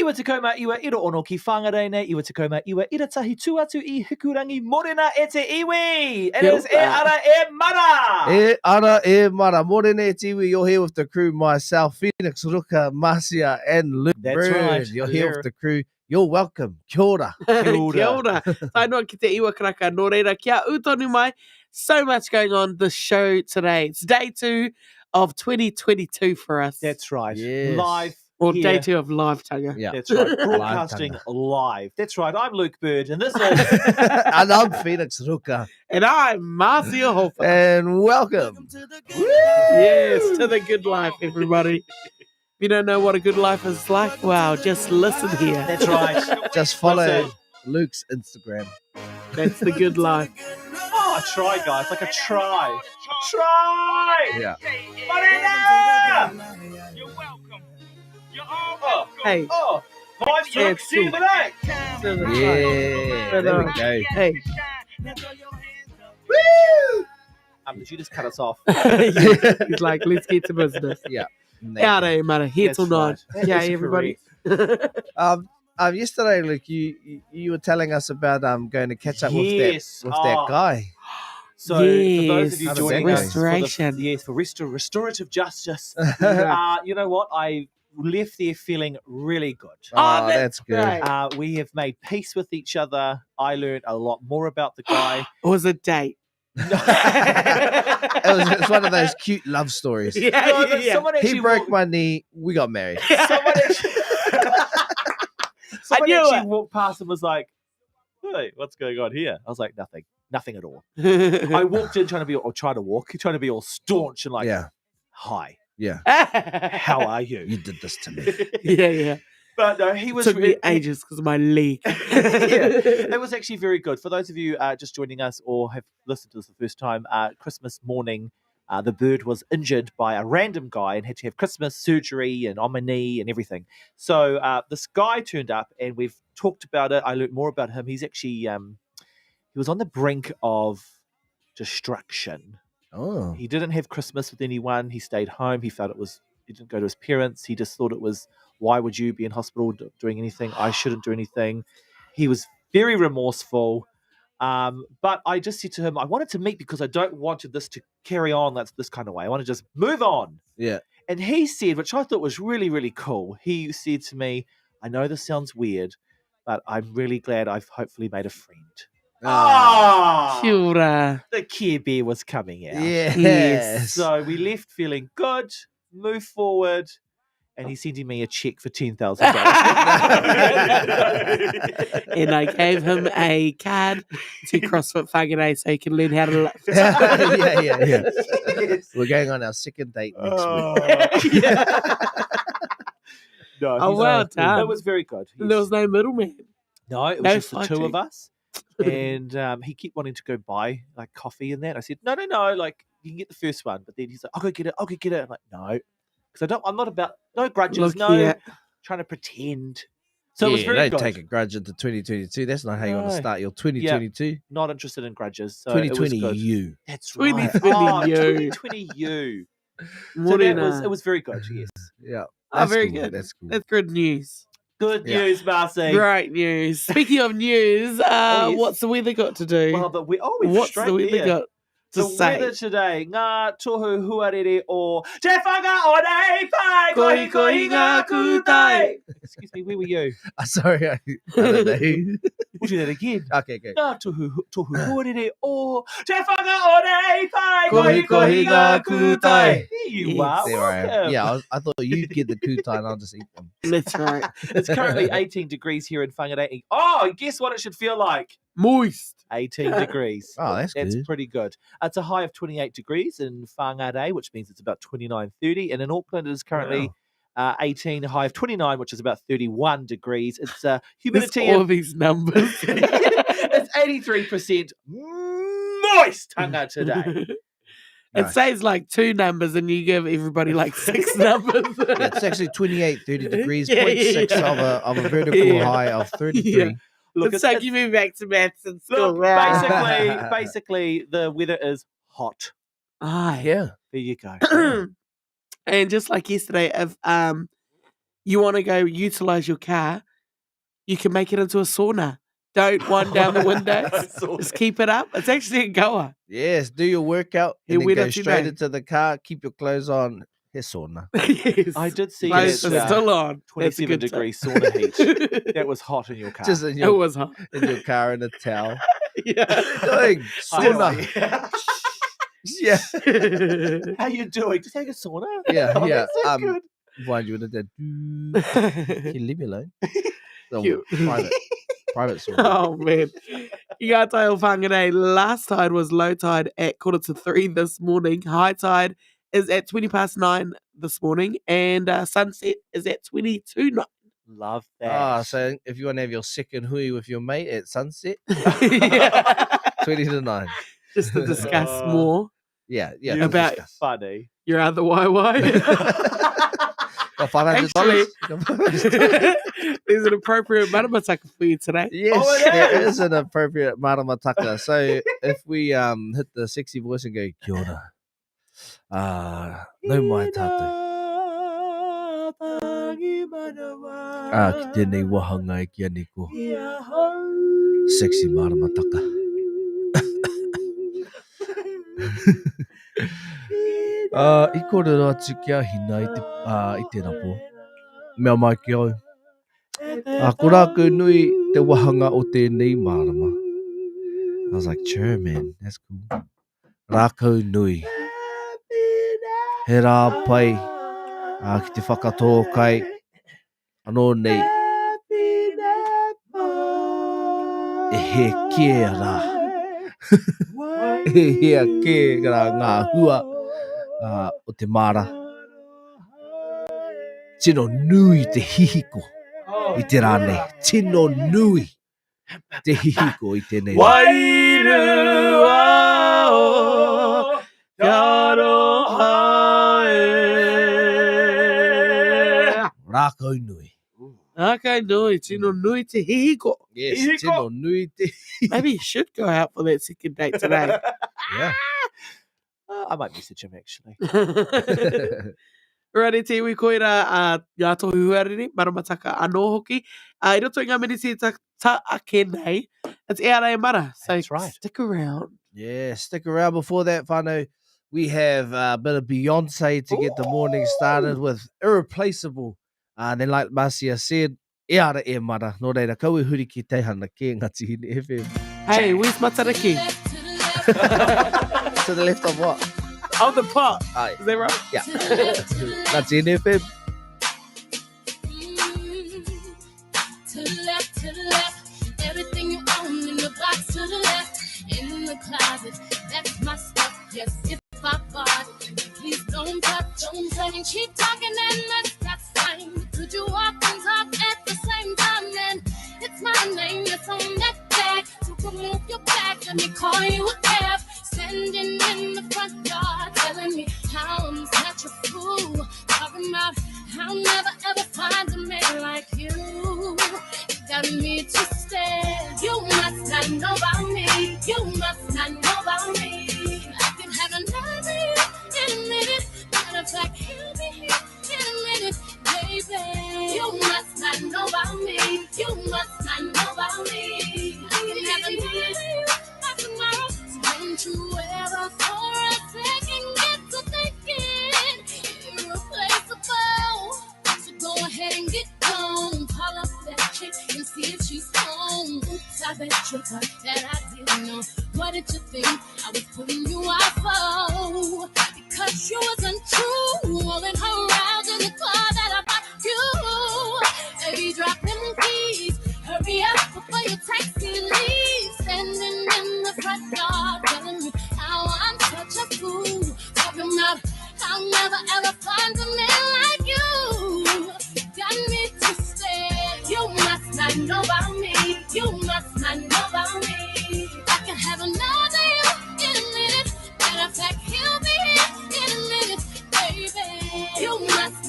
Iwa te kauma iwa iro ono ki whangarei nei, iwa te kauma iwa ira tahi tuatu I hikurangi morena e te iwi. It is e ara e mara. E ara e mara. Morena e te iwi. You're here with the crew, myself, Phoenix, Ruka, Marcia, and Luke That's Bird. right. You're here with the crew. You're welcome. Kia ora. Kia ora. Kia ora. Whainoa ki te iwa karaka nō reira. Kia utonu mai. So much going on the show today. It's day 2 of 2022 for us. That's right. Yes. Live. Or here. day 2 of live tanga. Yeah. That's right. Broadcasting live. That's right. I'm Luke Bird, and this is And I'm Phoenix Ruka. And I'm Marcia Hoffa. And welcome. Yes, to the good life, everybody. If you don't know what a good life is like, wow, just listen here. That's right. Just follow Listen. Luke's Instagram. That's the good life. Oh, a try, guys. Like a try. A try. Yeah. Marina! You're welcome. You're all welcome. Hey, Oh, vibes Yeah, Luke. See you cool. today. Yeah. There we go. hey. Woo! Did you just cut us off? He's like, let's get to business. Yeah. Kia ora, mara. Here till 9. That's right. Yeah, That is everybody. Yesterday, Luke, you were telling us about going to catch up Yes. with that guy. So, for those of you Yes. joining us, Restoration. for restorative justice, Yeah. you know what? I left there feeling really good. Oh, That's good. great. We have made peace with each other. I learned a lot more about the guy. It was a date. It's one of those cute love stories. Yeah, No, but yeah. someone He actually broke walked, my knee. We got married. someone actually, someone knew actually it. walked past and was like, "Hey, what's going on here?" I was like, "Nothing at all." I walked in trying to be all staunch and like, Yeah. "Hi, Yeah. how are you?" You did this to me. Yeah. But no, he was Took me ages because of my leg. It was actually very good. For those of you just joining us or have listened to this the first time, Christmas morning, the bird was injured by a random guy and had to have Christmas surgery and on my knee and everything. So this guy turned up and we've talked about it. I learned more about him. He's actually, he was on the brink of destruction. Oh. He didn't have Christmas with anyone. He stayed home. He felt he didn't go to his parents. He just thought it was, why would you be in hospital doing anything? I shouldn't do anything. He was very remorseful. But I just said to him, I wanted to meet because I don't want this to carry on this kind of way. I want to just move on. Yeah. And he said, which I thought was really, really cool. He said to me, I know this sounds weird, but I'm really glad I've hopefully made a friend. Kia ora. The Care Bear was coming out. Yes. So we left feeling good, moved forward, and he's sending me a check for $10,000. And I gave him a card to CrossFit Whangarei so he can learn how to lift. yeah. Yes. We're going on our second date next week. Oh. No, Oh, he's- well done. It was very good. There was no middleman. No, it was no just the two fighting. of us. And he kept wanting to go buy like coffee and that. I said, no, like you can get the first one. But then he's like, I'll go get it. I'm like, no. Because I'm not about, no grudges, Look no here. trying to pretend. So it was very don't good. take a grudge into 2022. That's not how you want to No. start your 2022. Not interested in grudges. So it was 2020 good. you. That's right. 2020 you. 2020 you. So Morena. it was very good, yes. Yeah. Oh, That's very cool. good. That's cool. That's good news. Good Yeah. news, Marcy. Great news. Speaking of news, yes. what's the weather got to do? Well, but we've What's straight the weather there. got to The say? weather today, ngā tohu huarere o te whanga o nei pai, kohi kohi ngā kūtai. Excuse me, where were you? Sorry. I don't know. We'll do that again. Okay, go. Ngā tohu huarere o te whanga o nei pai, Kohi kohi ngā kūtai. There you Yes. are. There I am. Welcome. Yeah, I thought you'd get the kutai and I'll just eat them. That's right. It's currently 18 degrees here in Whangarei. Oh, guess what it should feel like? Moist. 18 degrees. Oh, that's That's good. pretty good. It's a high of 28 degrees in Whangarei, which means it's about 29, 30. And in Auckland, it is currently 18, a high of 29, which is about 31 degrees. It's There's humidity all of, these numbers. it's 83% moist hanga today. It Nice. says like 2 numbers and you give everybody like 6 numbers. Yeah, it's actually 28, 30 degrees, Yeah, 0.6 yeah. of a vertical Yeah. high of 33. Yeah. Look, It's like you move back to maths and school. look, basically, the weather is hot. Ah, Yeah. There you go. and just like yesterday, if you want to go utilize your car, you can make it into a sauna. Don't wind down the windows. Just keep it up. It's actually a goer. Yes, do your workout Hey, and then where go does he straight know? into the car. Keep your clothes on. It's sauna. Yes. I did see Clothes it, are still on. That's a 27 good degree sign. sauna heat. That was hot in your car. Just in It your, was hot. in your car in a towel. Yeah. Doing sauna. Yeah. How you doing? Just take a sauna. Yeah, Oh, yeah. that's so good. Wind you in that. Can you leave me alone? No, Cute. private sauna. Oh man. You got tail whangarei. Last tide was low tide at 2:45 this morning. High tide is at 9:20 this morning. And sunset is at 22:09. Love that. Ah, so if you want to have your second hui with your mate at sunset, Yeah. 20 to 9. Just to discuss Oh. more Yeah, yeah. You're about- funny. your other YY. Got $500. There's an appropriate maramataka for you today. Yes, Oh, it there is. is an appropriate maramataka. So if we hit the sexy voice and go, kia ora, no mai tātou. Ki tēnei wahanga e kia neko. Sexy maramataka. I kōrero atu kia hina i te rapo. Mea mai ki au. Ko rākou nui te wahanga o tēnei marama. I was like, sure, man, that's cool. Rākou nui. He rā pai ki te whakatō kai. Anō nei. E he kia rā. E hea kia rā ngā hua o te mara. Tino nui te hihiko i te rānei. Tino nui te hihiko i tēnei. Wairua o kia roha e. Rākou nui. Okay, nui. Tino nui te hihiko. Yes, Hihiko. tino nui te... Maybe you should go out for that second date today. Yeah. I might message him actually. Alrighty, te iwi koira ngā tohu huarere, maramataka anō hoki. I roto i ngā miniti ta ake nei, it's Eara e Mara, so That's right. stick around. Yeah, stick around. Before that, whānau, we have a bit of Beyonce to get the morning started with Irreplaceable. And then like Marcia said, Eara e Mara, nō reira, kaua huri ki teihana ki Ngati Hine FM. Hey, where's Matariki? To the left of what? Oh, the pot. Aye. Is that right? Yeah. Ngati Hine FM. To the left, everything you own in the box to the left, in the closet, that's my stuff. Yes, if I bought it, please don't touch, don't touch. And keep talking and that's fine. Could you walk and talk at the same time? And it's my name that's on that bag. So remove your back, let me call you a cab. Standing in the front yard, telling me how I'm such a fool. Talking about I'll never ever find a man like you. You got me to stare. You must not know about me. You must not know about me. I can have another you in a minute. Matter of fact, he'll be here in a minute, baby. You must not know about me. You must not know about me. I can have another you by tomorrow. So don't you ever for a second get to thinking irreplaceable. So go ahead and get gone. Call up that chick and see if she's home. Oops, I bet you thought that I didn't know. What did you think I was putting you out for? Because you wasn't true. Rolling around in the car that I bought you. Baby, drop them keys. Hurry up before your taxi leaves. Standing in the front yard telling me how I'm such a fool. Talking about I'll never ever find a man like you. Got me to stare. You must not know about me. You must not know about me. I can have another you in a minute. Matter of fact, he'll be here in a minute, baby. You must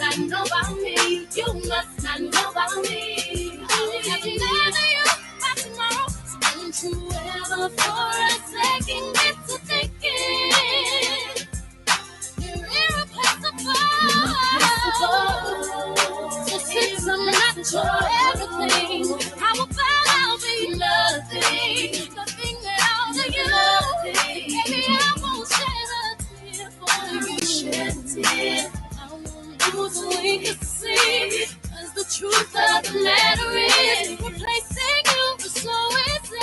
You're everything. How about I'll be nothing? Nothing without you. Baby, I won't shed a tear for you. Shed a tear. I won't lose a wink to see. 'Cause the truth of the matter is, replacing you is so easy.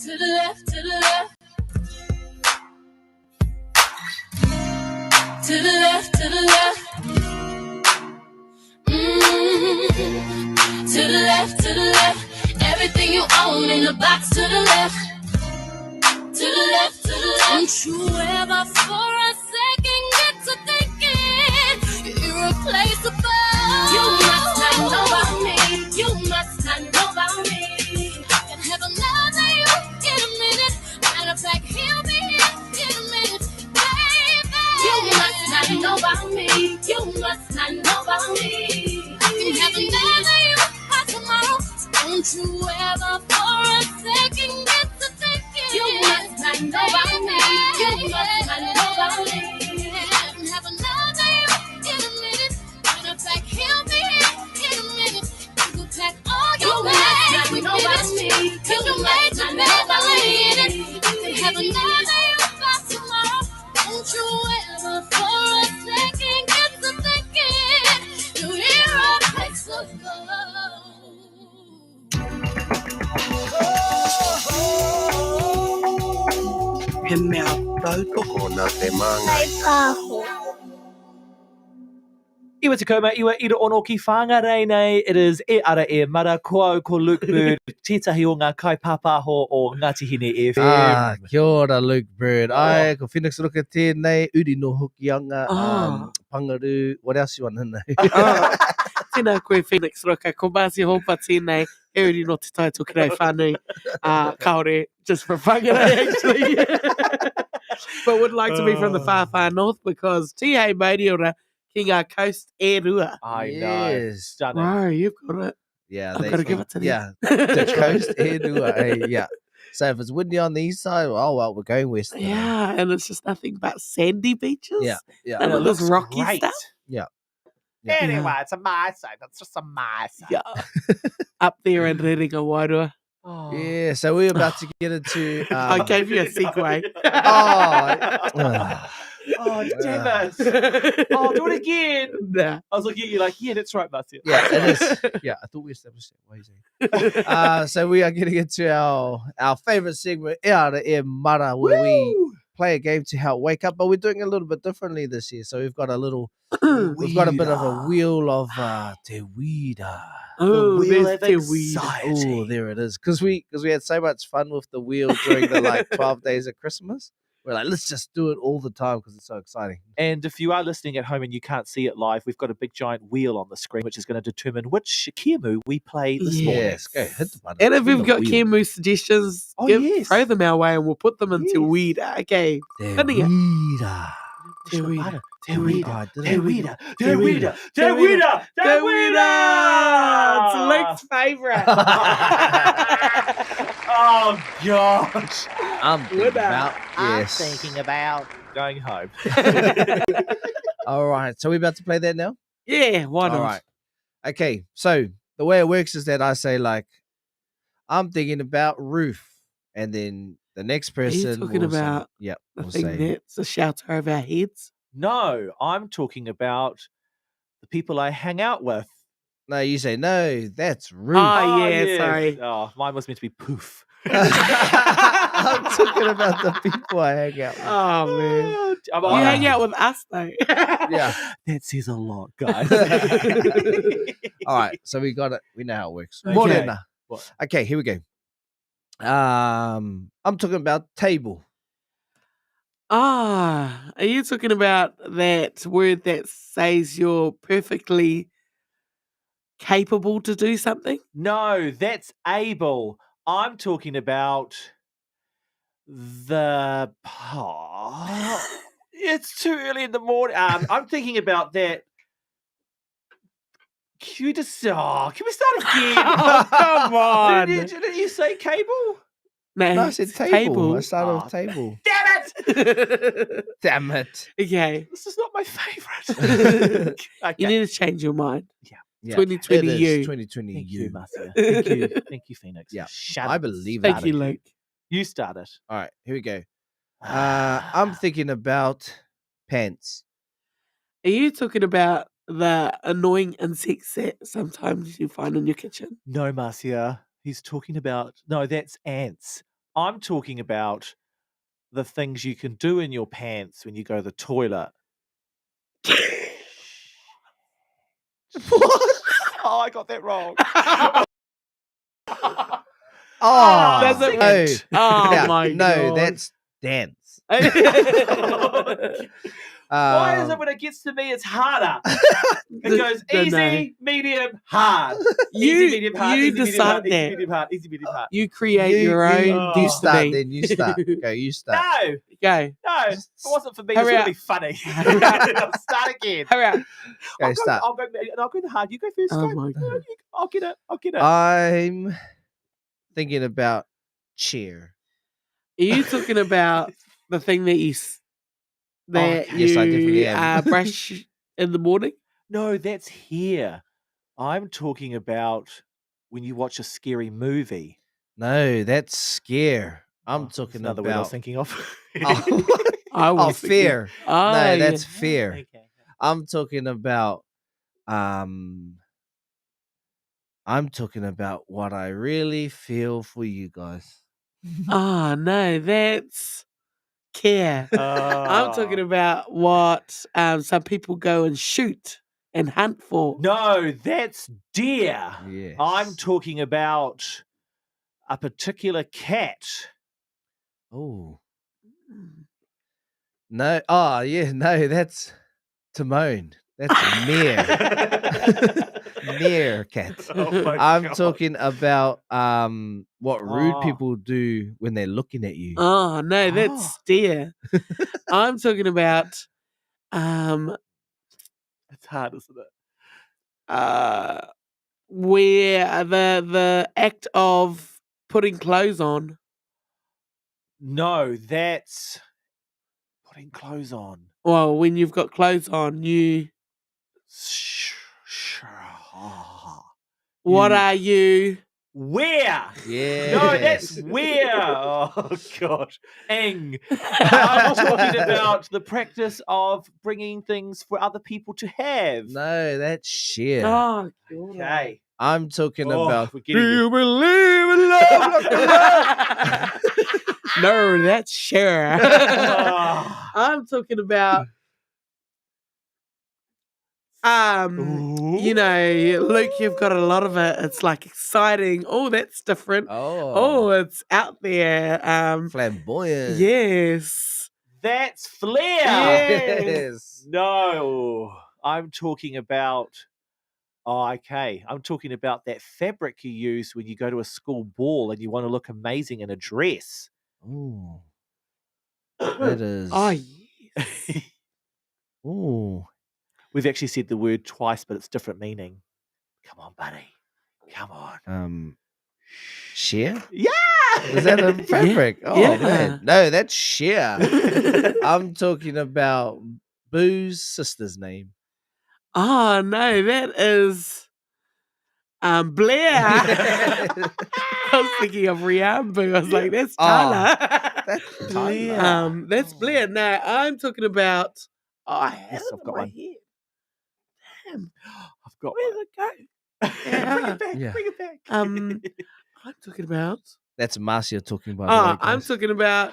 To the left, to the left. To the left, to the left. To the left, to the left. Everything you own in the box to the left. To the left, to the left. Don't you ever for a second get to thinking you're irreplaceable. You must not know about me. You must not know about me. Can have another you in a minute. Matter of fact, he'll be here in a minute, baby. You must not know about me. You must not know about me. Can have another you by tomorrow. So don't you ever for a second get to thinking you must not know about me. You must not know about me. Can have another you in a minute. Matter of fact, he'll be here in a minute. You can pack all your bags. You must not know about me. You must not know about me. Can have another you by tomorrow. Don't you ever for a second get to thinking you're irreplaceable. He mea tauko. Kona te manga. Iwa te kauma, iwa ira ono ki whangarei nei. It is e ara e mara koau ko Luke Bird, tētahi o ngā kaipāpaho o Ngāti Hine FM. Kia ora, Luke Bird. Ai, ko Phoenix Roka tēnei, uri no hokianga, pangaru, what else you want to know? Tēnā koe Phoenix Roka, ko Māsi Hopa tēnei, e uri no te taitu kirei whānui, kaore, just for whangarei actually. But would like to be from the far, far north because Tihei Mairiora ki ngā coast e rua. I know. Yes. Stunning. Wow, you've got it. Yeah, I've got to give it to them. Yeah, the coast e rua, yeah. So if it's windy on the east side, oh well, we're going west. then. Yeah, and it's just nothing but sandy beaches. Yeah, yeah. And it looks rocky great. stuff. Yeah. Anyway, it's a my side. That's just a my side. Yeah. Up there in Rerenga Wairua. Oh. Yeah, so we're about to get into... I gave you a segue. Oh, damn it. Oh, do it again. Nah. I was looking at you like, yeah, that's right, Marcia. Yeah, it is. Yeah, I thought we established that. Why is it? So we are getting into our favorite segment, E Ara E Mara, where we play a game to help wake up, but we're doing it a little bit differently this year. So we've got a little, we've got a bit of a wheel of Te Wira. Oh, wheel there's of the weed. anxiety. Oh, there it is. Because we had so much fun with the wheel during the 12 days of Christmas. We're like, let's just do it all the time because it's so exciting. And if you are listening at home and you can't see it live, we've got a big giant wheel on the screen, which is going to determine which Kemu we play this morning. Yes, go hit the button. And if Spin you've the got wheel. Kemu suggestions, Oh, yes. throw them our way and we'll put them into Yes. weed. Okay. Te Spinning it. Wira. Te Wira. Te Wira. Oh, Te did I- Wira. Te Te Wira. Wira. Te Wira. Te Te Wira. It's Luke's favourite. Oh, gosh. I'm thinking Winner. about, yes. I'm thinking about going home. All right, so we're about to play that now? Yeah, why not? All right. Okay, so the way it works is that I say, I'm thinking about roof. And then the next person talking will say- about Yep, The will thing say, that's a shelter over our heads. No, I'm talking about the people I hang out with. no, you say, no, that's roof. Oh, yeah, sorry. Oh, mine was meant to be poof. I'm talking about the people I hang out with. Oh, man. I'm You like, hang out with us, though. Yeah. That says a lot, guys. All right, so we got it. We know how it works. Okay. Morena. What? Okay, here we go. I'm talking about table. Ah, are you talking about that word that says you're perfectly capable to do something? No, that's able. I'm talking about the. Oh, it's too early in the morning. I'm thinking about that. Can we start again? Oh, come on. Didn't you say cable? No, I it's said table. I started with table. Damn it! Damn it. Okay. This is not my favorite. You need to change your mind. Yeah, 2020 it is you. 2020 Thank you, you. Marcia. Thank you. Thank you, Phoenix. Yeah, Shut I up. believe Thank it. you, Luke. You start it. All right, here we go. I'm thinking about pants. Are you talking about the annoying insects that sometimes you find in your kitchen? No, Marcia. He's talking about. No, that's ants. I'm talking about the things you can do in your pants when you go to the toilet. What? Oh, I got that wrong. Oh, Does it no. work? Oh Yeah, my no, god. that's dance. Why is it Um, when it gets to me, it's harder? It goes Don't know. easy, medium, hard. You, Easy, medium, hard. you Easy, medium, decide hard. Easy, that. medium, hard. Easy, medium, hard. You create your own you you destiny. start, then you start. Go, you start. No, Go. no. If it wasn't for me, Hurry this would up. be funny. Hurry up. I'll start again. Hurry up. Go, start. I'll go the hard. You go first. Oh go. my Go, God. I'll get it. I'll get it. I'm thinking about chair. Are you talking about the thing that that okay. you Yes, I definitely am. brush in the morning? No, that's here. I'm talking about when you watch a scary movie. No, that's scare. I'm Oh, that's talking another word I was about. thinking of. Oh, I oh, was thinking- fear. Oh, No, yeah. that's fear. Okay. I'm talking about what I really feel for you guys. Oh no, that's care. I'm talking Oh. about what some people go and shoot and hunt for. No, that's deer. Yes. I'm talking about a particular cat. Oh. No. Oh, yeah. No, that's Timon. That's Meerkat. Oh my I'm God. talking about what rude Oh. people do when they're looking at you. Oh no, Oh. that's steer. I'm talking about It's hard, isn't it? where the act of putting clothes on. No, that's putting clothes on. Well, when you've got clothes on, what You- are you? Where? Yeah. No, that's where. Oh gosh, Eng. I'm talking about the practice of bringing things for other people to have. No, that's share. Oh, Okay. I'm talking Oh, about. we're getting Do there. you believe in love? no, that's Cher. Ah. I'm talking about you know, Luke, you've got a lot of it. It's like exciting. Oh, that's different. Oh, it's out there. flamboyant. Yes. That's Flair. Yes. No, I'm talking about. Oh, okay. I'm talking about that fabric you use when you go to a school ball and you want to look amazing in a dress. Ooh. That is. Oh, yes. Ooh. We've actually said the word twice, but it's different meaning. Come on, buddy. Come on. Sheer? Yeah. Is that a fabric? Oh yeah. man. No, that's sheer. I'm talking about Boo's sister's name. Oh, no, that is Blair. I was thinking of Riambu. I was like, that's Tyler. That's Tyler. That's Blair. No, I'm talking about. Oh, I had Yes, it I've in got my one. head. Damn, I've got where'd one. it go? Bring it back. Yeah. Bring it back. I'm talking about. That's Marcia talking by the way. I'm guys. talking about.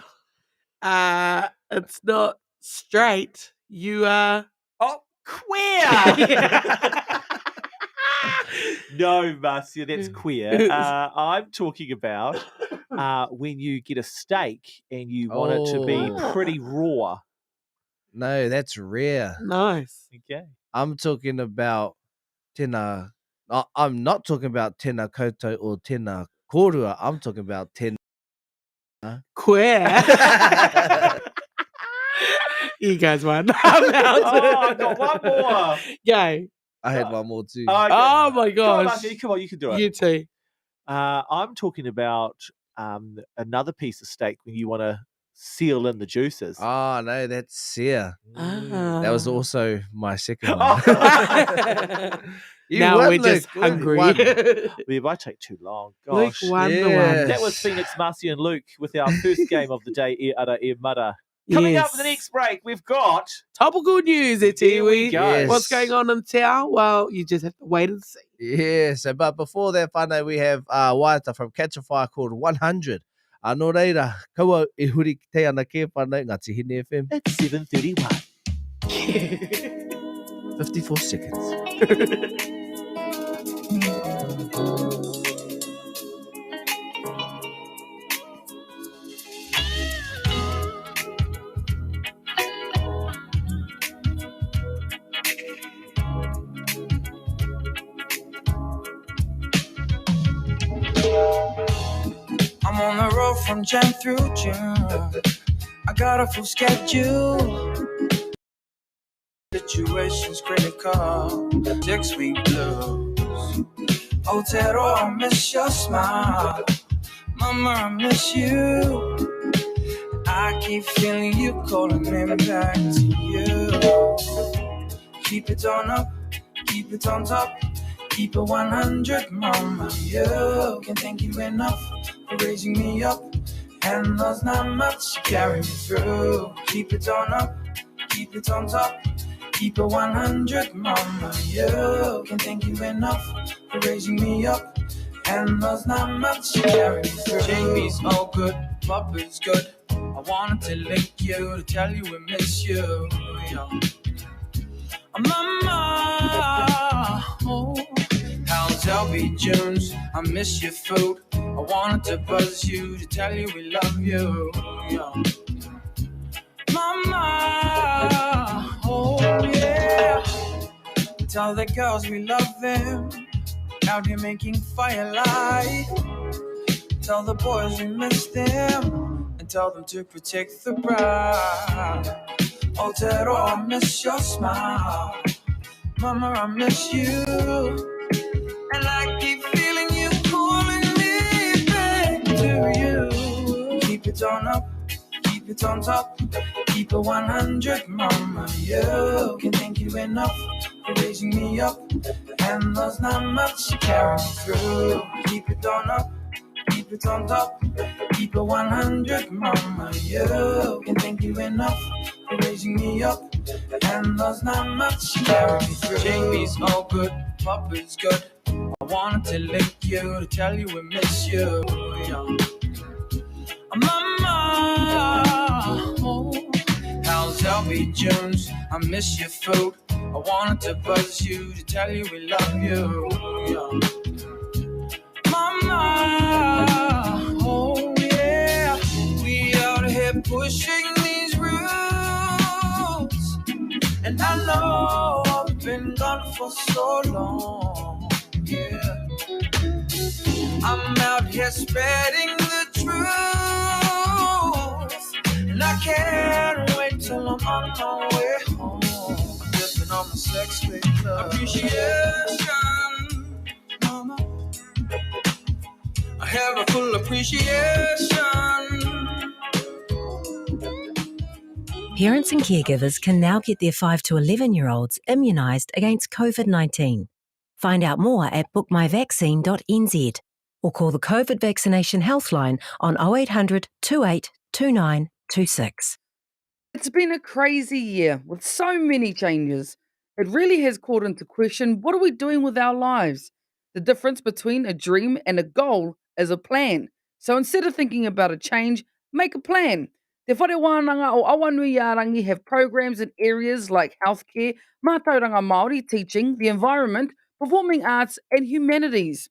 It's not straight. You are. Oh, queer. No, Marcia, that's queer. I'm talking about when you get a steak and you want it to be Oh. pretty raw. No, that's rare. Nice. Okay. I'm talking about tena. I'm not talking about tena koto or tena korua. I'm talking about tena. Queer. You guys won. I'm out. Oh, I got one more. Go. I had one more too. Okay. Oh my Come on, gosh. Marcia, come on, you can do it. You too. I'm talking about another piece of steak when you want to seal in the juices. Oh, no, that's Sia. Ah. That was also my second one. You now won, we're just Luke. Luke hungry. won. It might take too long. Luke Gosh. won the Yeah. one. That was Phoenix, Marcy, and Luke with our first game of the day, E Ara E Mara. Coming up for the next break, we've got Topical news, Here we Etiwi. go. Yes. What's going on in Te Well, you just have to wait and see. Yes, but before that, whānau, we have Waita from Catch a Fire called 100. Nō reira, kaua e huri ki te ana ke whānau, Ngā Tihine FM. it's 7:31. 54 seconds. I'm on the road from Jan through June. I got a full schedule. Situation's critical. 6-week blues. Otero, I miss your smile. Mama, I miss you. I keep feeling you calling me back to you. Keep it on up, keep it on top. Keep it 100, mama. You can thank you enough for raising me up. And there's not much to carry me through. Keep it on up, keep it on top. Keep it 100, mama. You can thank you enough for raising me up. And there's not much to carry me through. JB's all good, Papa's good. I wanted to link you to tell you we miss you. Yeah. Mama, oh. How's LB Jones? I miss your food. I wanted to buzz you to tell you we love you. Yeah. Mama, oh yeah. Tell the girls we love them. Out here making firelight. Tell the boys we miss them. And tell them to protect the bride. Otero, I miss your smile. Mama, I miss you. And I keep feeling you calling me back to you. Keep it on up, keep it on top. Keep it 100, mama. You can thank you enough for raising me up. And there's not much to carry me through. Keep it on up, keep it on top. Keep it 100, mama. You can thank you enough for raising me up. And there's not much to carry me through. JB's all good, Papa's good. I wanted to link you to tell you we miss you. Yeah. Mama, oh. How's LB Jones? I miss your food. I wanted to buzz you to tell you we love you. Yeah. Mama, oh yeah. We out here pushing these roots. And I know I've been gone for so long. Yeah. I'm out here spreading the truth. And I can't wait till I'm on my way home. I'm dipping on my sex with love. Appreciation, mama. I have a full appreciation. Parents and caregivers can now get their 5 to 11-year-olds immunised against COVID-19. Find out more at bookmyvaccine.nz or call the COVID Vaccination Healthline on 0800 28 2926. It's been a crazy year with so many changes. It really has called into question, what are we doing with our lives? The difference between a dream and a goal is a plan. So instead of thinking about a change, make a plan. Te whare wānanga o Awanuiarangi have programs in areas like healthcare, mātauranga Māori teaching, the environment, performing arts and humanities.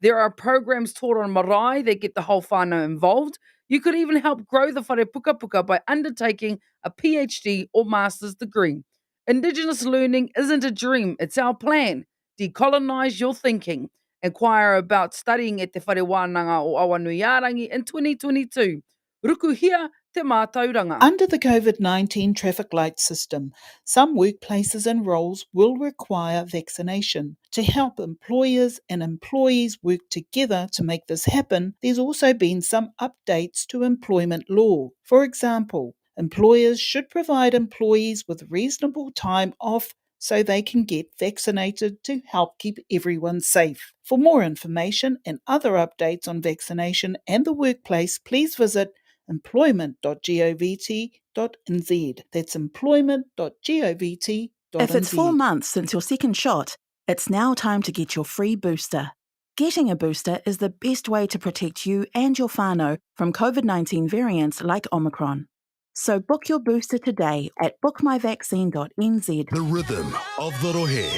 There are programs taught on marae that get the whole whānau involved. You could even help grow the whare puka puka by undertaking a PhD or master's degree. Indigenous learning isn't a dream, it's our plan. Decolonise your thinking. Inquire about studying at Te Whare Wānanga o Awanuiarangi in 2022. Ruku hia, te mātauranga. Under the COVID-19 traffic light system, some workplaces and roles will require vaccination. To help employers and employees work together to make this happen, there's also been some updates to employment law. For example, employers should provide employees with reasonable time off so they can get vaccinated to help keep everyone safe. For more information and other updates on vaccination and the workplace, please visit employment.govt.nz. That's employment.govt.nz. If it's 4 months since your second shot, it's now time to get your free booster. Getting a booster is the best way to protect you and your whānau from COVID-19 variants like Omicron. So book your booster today at bookmyvaccine.nz. The rhythm of the rohe.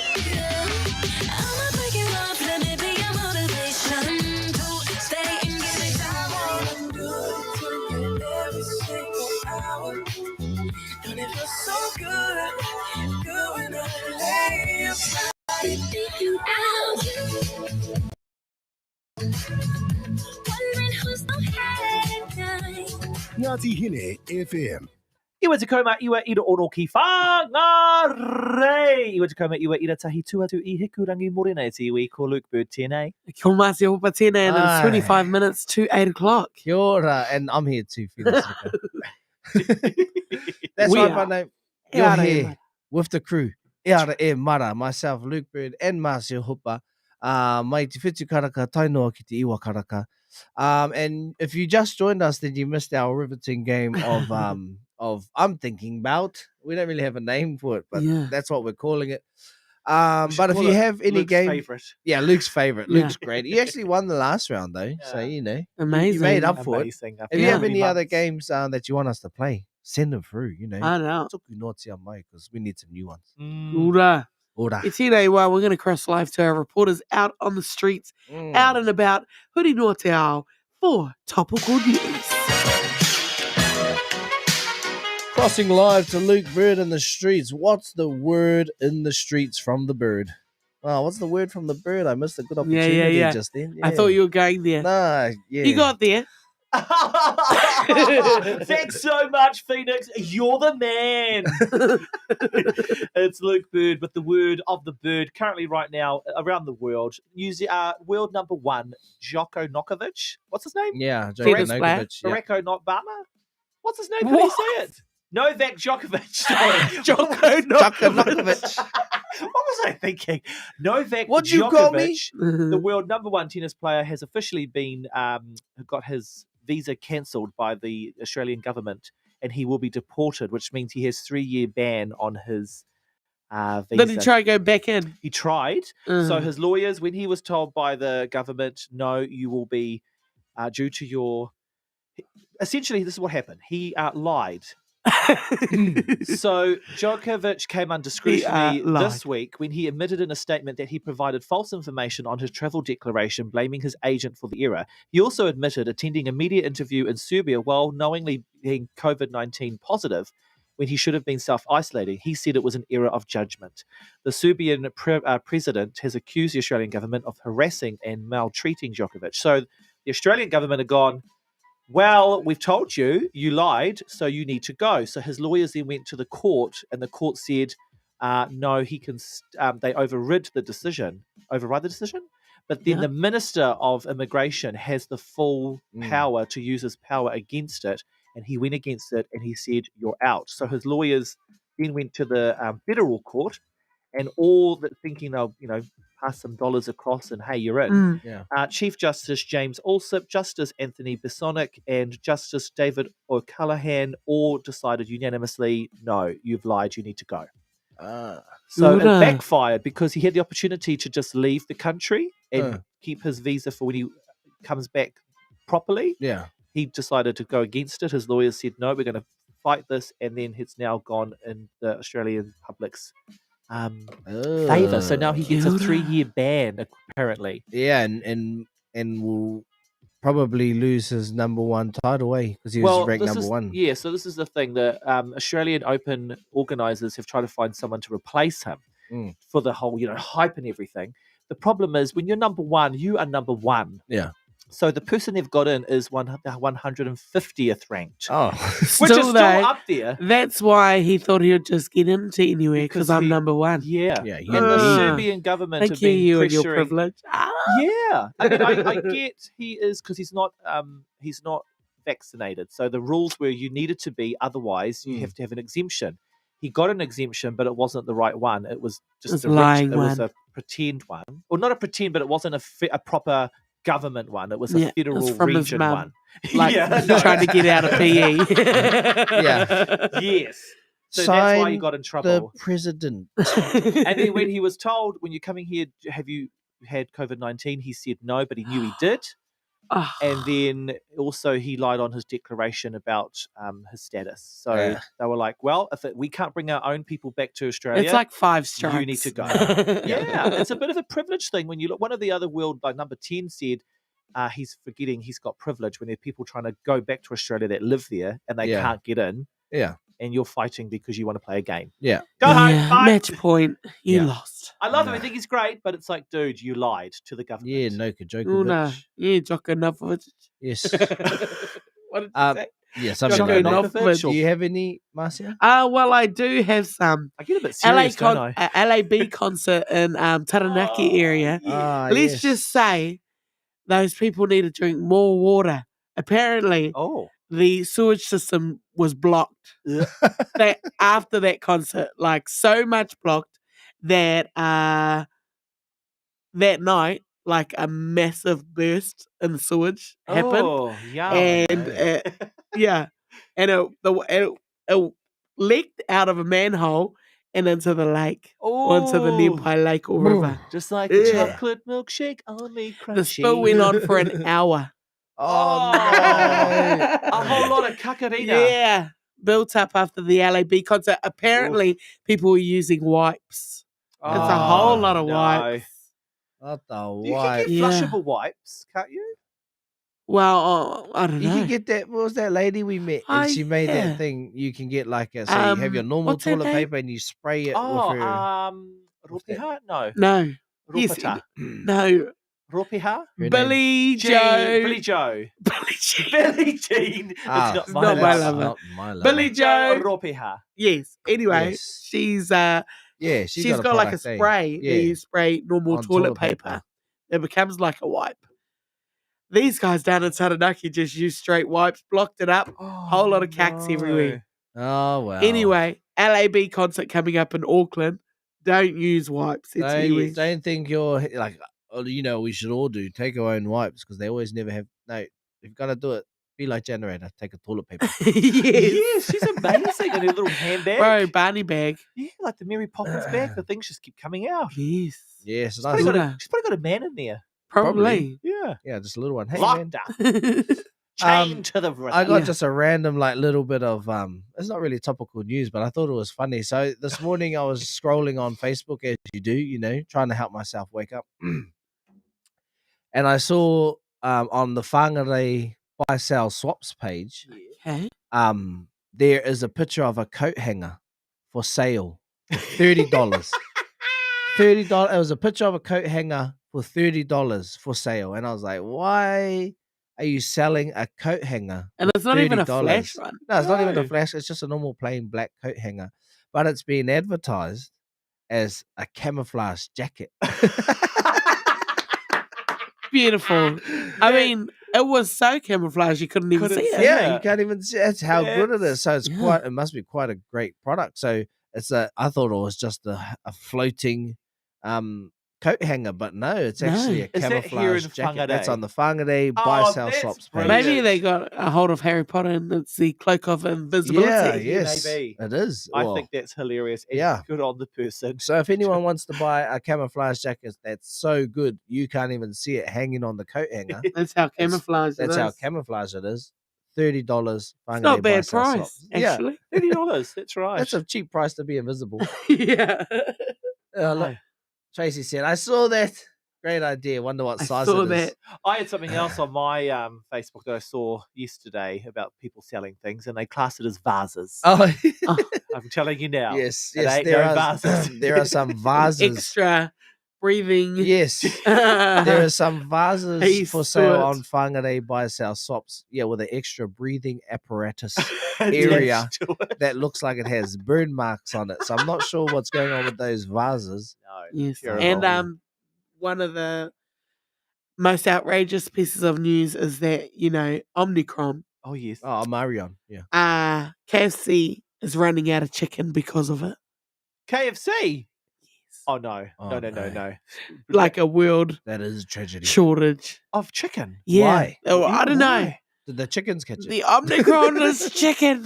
Ngāti Hine FM. Iwa te kauma, iwa ira oro ki whāngarei. Iwa te kauma, iwa ira tahi tuatu I hikurangi morena te iwi ko Luke Bird tēnei. Kia ora Mātia Hopa tēnei, and it's 25 minutes to 8 o'clock. Kia ora, and I'm here too, Felix. That's We right, are. whānau. E You're ara e here mara. with the crew. E ara e mara, myself, Luke Bird, and Marcia Hopa. Mai te whitu karaka, tainoa ki te iwa karaka. And if you just joined us, then you missed our riveting game of I'm Thinking About. We don't really have a name for it, but Yeah. that's what we're calling it. We should But if call you it have any Luke's game, favourite. yeah, Luke's favorite. Yeah. Luke's great. He actually won the last round though, so Yeah. you know Amazing. you made up for it. Amazing. If you Yeah. have any other months. games that you want us to play, send them through. You know, I know. tuku no te mai because we need some new ones. Ura. Ora. E tēnei wā, we're going to cross live to our reporters out on the streets, out and about, huri no te ao, for topical news. Crossing live to Luke Bird in the streets. What's the word in the streets from the bird? Oh, what's the word from the bird? I missed a good opportunity yeah. just then. I thought you were going there. Nah, yeah. You got there. Thanks so much, Phoenix. You're the man. It's Luke Bird with the word of the bird. Currently, right now, around the world, world number one, Djoko Nokovic. What's his name? Yeah, Tennis Djokovic. player. Yeah. Bareko Notbama? What's his name? Can you say it? Novak Djokovic. Sorry. Joko Djokovic. What was I thinking? Novak What'd you call me? Djokovic, the world number one tennis player, has officially been got his visa cancelled by the Australian government, and he will be deported, which means he has 3-year ban on his visa. Did he try to go back in? He tried. So his lawyers, when he was told by the government, no, you will be due to your. Essentially, this is what happened. He lied. So Djokovic came under scrutiny this week when he admitted in a statement that he provided false information on his travel declaration, blaming his agent for the error. He also admitted attending a media interview in Serbia while knowingly being COVID-19 positive when he should have been self-isolating. He said it was an error of judgment. The Serbian president has accused the Australian government of harassing and maltreating Djokovic. So the Australian government have gone, well, we've told you, you lied, so you need to go. So his lawyers then went to the court, and the court said, no, he can. They override the decision. But then the Minister of Immigration has the full power to use his power against it, and he went against it, and he said, you're out. So his lawyers then went to the federal court, and all that thinking they'll, pass some dollars across and hey, you're in. Chief Justice James Alsop, Justice Anthony Bisonic, and Justice David O'Callaghan all decided unanimously, no, you've lied, you need to go. So it backfired because he had the opportunity to just leave the country and keep his visa for when he comes back properly. Yeah. He decided to go against it. His lawyers said, no, we're going to fight this, and then it's now gone in the Australian public's favour. So now he gets a 3-year ban, apparently. Yeah, and will probably lose his number one title, because he was ranked number one. Yeah, so this is the thing. The Australian Open organisers have tried to find someone to replace him for the whole, hype and everything. The problem is when you're number one, you are number one. Yeah. So the person they've got in is 150th ranked, Oh, which is Still still though, up there. that's why he thought he would just get into anywhere because I'm he- number one. Yeah. yeah. You And the Ah. Serbian government Thank have been you and your pressuring. privilege. Ah. Yeah, I mean, I get he is because he's not vaccinated. So the rules were you needed to be, otherwise you have to have an exemption. He got an exemption, but it wasn't the right one. It was just It's a lying It was one. a pretend one, or not a pretend, but it wasn't a proper government one. It was a Yeah, it was federal from his region mum. one. Like trying to get out of PE. Yes. So that's why he Sign got in the trouble. president. And then when he was told, when you're coming here, have you had COVID-19? He said no, but he knew he did. Ah. And then also he lied on his declaration about his status. So Yeah. they were like, well, if we can't bring our own people back to Australia, It's like 5 strikes. you need to go. Yeah, it's a bit of a privilege thing. When you look, one of the other world, like number 10 said, he's forgetting he's got privilege when there are people trying to go back to Australia that live there and they Yeah. can't get in. Yeah. And you're fighting because you want to play a game. Yeah. Go home. Yeah, Bye. match point. You Yeah. lost. I love him. I think he's great, but it's like, dude, you lied to the government. Yeah, Noka Una. Djokovic. Yeah, Djokovic. Yes. What did you say? Yeah, something Joko like that. Djokovic. Do you have any, Marcia? Well, I do have some. I get a bit serious, don't I? LAB concert in Taranaki area. Ah, Let's yes. just say those people need to drink more water. Apparently, Oh. the sewage system was blocked that after that concert, like so much blocked that that night, like a massive burst in the sewage happened, Oh, yeah. and yeah, and it leaked out of a manhole and into the lake, or into the nearby lake or river. Just like a Yeah. chocolate milkshake on me crunchy. The spill went on for an hour. Oh, A whole lot of kakarina. Yeah, built up after the LAB concert. Apparently, people were using wipes. It's a whole lot of no. wipes. What the You can wipe? get flushable wipes, can't you? Well, I don't You know. can get that. What was that lady we met? And Oh, she made yeah. that thing. You can get like a. So you have your normal what's her toilet name? paper and you spray it Oh, with her. Ropiha? No. No. Yes, Ropata. no. Ropiha? her name. Billy Jean. Joe. Billy Joe. Billy Joe. Billy Jean. Ah, It's it's not not my lover. lover. Not my lover. Billy Joe. Ropiha. Yes. Anyway, Yes. she's Yeah, she's got like a product, eh? spray Yeah. that you spray normal On toilet toilet paper. paper. It becomes like a wipe. These guys down in Taranaki just used straight wipes, blocked it up. Whole lot of cacks everywhere. Oh well. Anyway, LAB concert coming up in Auckland. Don't use wipes. It's anyway. don't think you're like. Oh, you know, we should all do take our own wipes because they always never have. No, if you're gonna do it, be like generator. Take a toilet paper. Yes, she's amazing in her little handbag. Bro, Barney bag. Yeah, like the Mary Poppins bag. The things just keep coming out. Yes. Yes, She's nice. probably, she's probably got a man in there. Probably. Yeah. Yeah, just a little one. Hey, Locked man. up. Chained to the I got Yeah. just a random like little bit of it's not really topical news, but I thought it was funny. So this morning I was scrolling on Facebook as you do, you know, trying to help myself wake up. And I saw on the Whangarei buy sell swaps page, Okay. there is a picture of a coat hanger for sale for $30. $30. It was a picture of a coat hanger for $30 for sale. And I was like, why are you selling a coat hanger? And it's not even a $30? flash one. No, it's not even a No. flash. It's just a normal plain black coat hanger. But it's being advertised as a camouflage jacket. Beautiful. I mean, it was so camouflage you couldn't even see it. Yeah, you can't even see. That's how good it is. So it's Yeah. quite. It must be quite a great product. So it's a. I thought it was just a floating, coat hanger, but no, it's actually a Is that here camouflage in jacket. That's Whangarei? on the Whangarei buy Oh, sell that's swaps page. brilliant. Maybe they got a hold of Harry Potter and it's the cloak of invisibility. Yeah, Yeah, yes, maybe. it is. I Well, think that's hilarious. And yeah. Good on the person. So if anyone wants to buy a camouflage jacket that's so good you can't even see it hanging on the coat hanger, That's how camouflage it that's is. how camouflage it is. $30. It's not a bad price, Yeah, actually. $30. That's right. that's a cheap price to be invisible. Yeah. Look, Tracy said, "I saw that. Great idea. Wonder what I size saw it is." that. I had something else on my Facebook that I saw yesterday about people selling things, and they class it as vases. Oh, I'm telling you now. yes, it yes. ain't There no are vases. there are some vases. Extra breathing. Yes. There are some vases He's for sale to on it. Whangarei by South Sops. Yeah, with an extra breathing apparatus area Attached to it. that looks like it has burn marks on it. So I'm not sure what's going on with those vases. No, Yes, terrible. and one of the most outrageous pieces of news is that Omicron, Oh yes. Oh, Marion. Yeah. KFC is running out of chicken because of it. KFC. Oh no. Oh, No. Like a world That is a tragedy. shortage. Of chicken. Yeah. Why? Oh, I don't know. Why? Did the chickens catch it? The Omicron is chicken.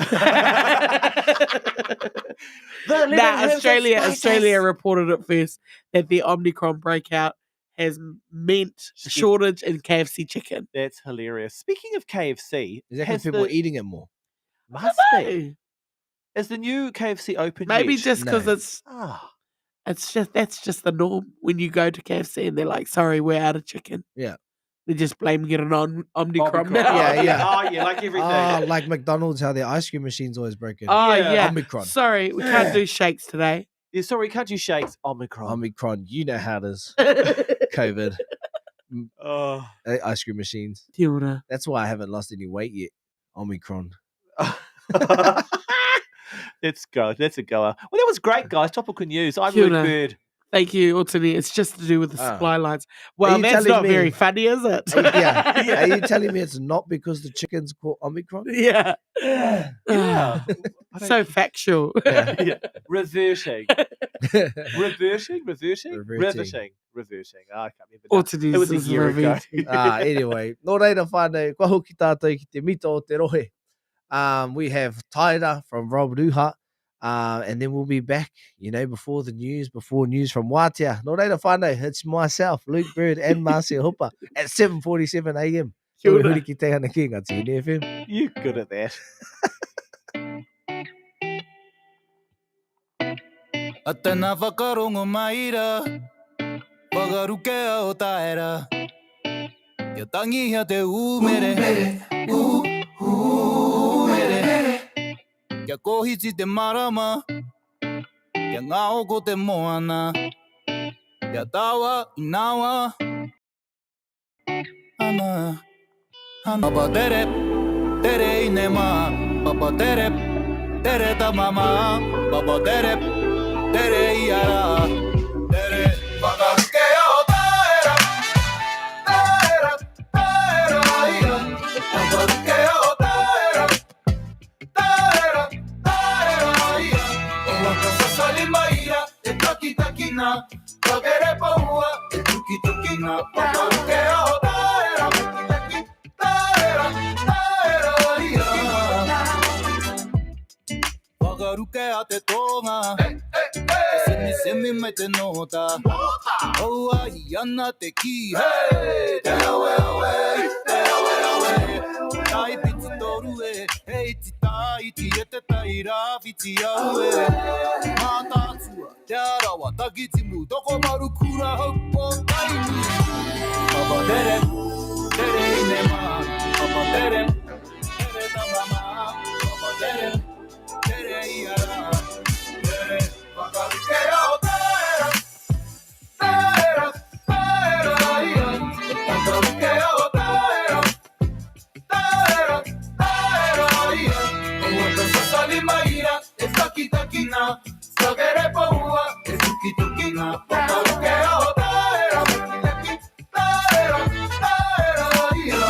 Australia reported it first that the Omicron breakout has meant a shortage in KFC chicken. That's hilarious. Speaking of KFC, Is that because has people are the- eating it more? must I be. know. Is the new KFC open Maybe yet? just because No. that's just the norm when you go to KFC and they're like, sorry, we're out of chicken. Yeah. They're just blaming it on Omicron Omicron. now. Yeah. Oh yeah, like everything. Oh, like McDonald's, how their ice cream machine's always broken. Oh, Yeah. yeah. Omicron. Sorry, we can't do shakes today. Yeah, sorry, can't you shakes? Omicron. Omicron. You know how it is. COVID. Oh. Ice cream machines. Kia ora. That's why I haven't lost any weight yet. Omicron. Let's go. That's a goer. Well, that was great, guys. Topical news. I'm Kia Luke ora. Bird. Thank you, Otani. It's just to do with the Ah. supply lines. Well, you that's telling not me- very funny, is it? Yeah. Are you telling me it's not because the chicken's caught Omicron? Yeah. Yeah. I don't- So factual. Yeah. Reversing. Reversing. Reverting. Reversing. Oh, I can't remember. now. Otani It was a is year ago. revealing. Anyway, no reira whānau, kua hoki tātou ki te mito o te rohe. We have Taira from Rob Ruha, and then we'll be back, before news from Wātea. No reira whānau, it's myself, Luke Bird, and Marcia Hooper at 7:47 a.m. Kia ora. Huri ki te hana ki ngā Tini FM. You're good at that. A tēnā whakarongo maira, whakarukea o taera. Kia tangi hea te umere, umere. Kia kohiti te marama, kia ngā oko te moana. Kia tawa i nawa, ana. Papa tere, tere i ne ma. Papa tere, tere ta mama. Papa tere, tere i ara. Tere, whakarukea o taera. Taera, taera ia. Whakarukea o taera. Taera, taera ia. O waka sasali maira, e taki takina. Wagere paua, e tuki tukina. Whakarukea o taera. Taera, taera ia. Whakarukea te tonga. Semi me te nota. Oh, ai ana te ki. Hey, te awe awe, te awe awe. Tai piti toru e, hey ti tai ti e te tai ra piti awe. Mata tua, te arawa takiti mu, toko maru kura haupo tai ni. Papa tere, tere i ne ma. Papa tere, tere ta mama. Papa tere, tere i ara. Tere, whakarukea o taera. Taera, taera ia. Whakarukea o taera. Taera, taera ia. O waka sasali maira, e taki takina. Wagere paua, e tuki tukina. Whakarukea o taera. Taera, taera ia.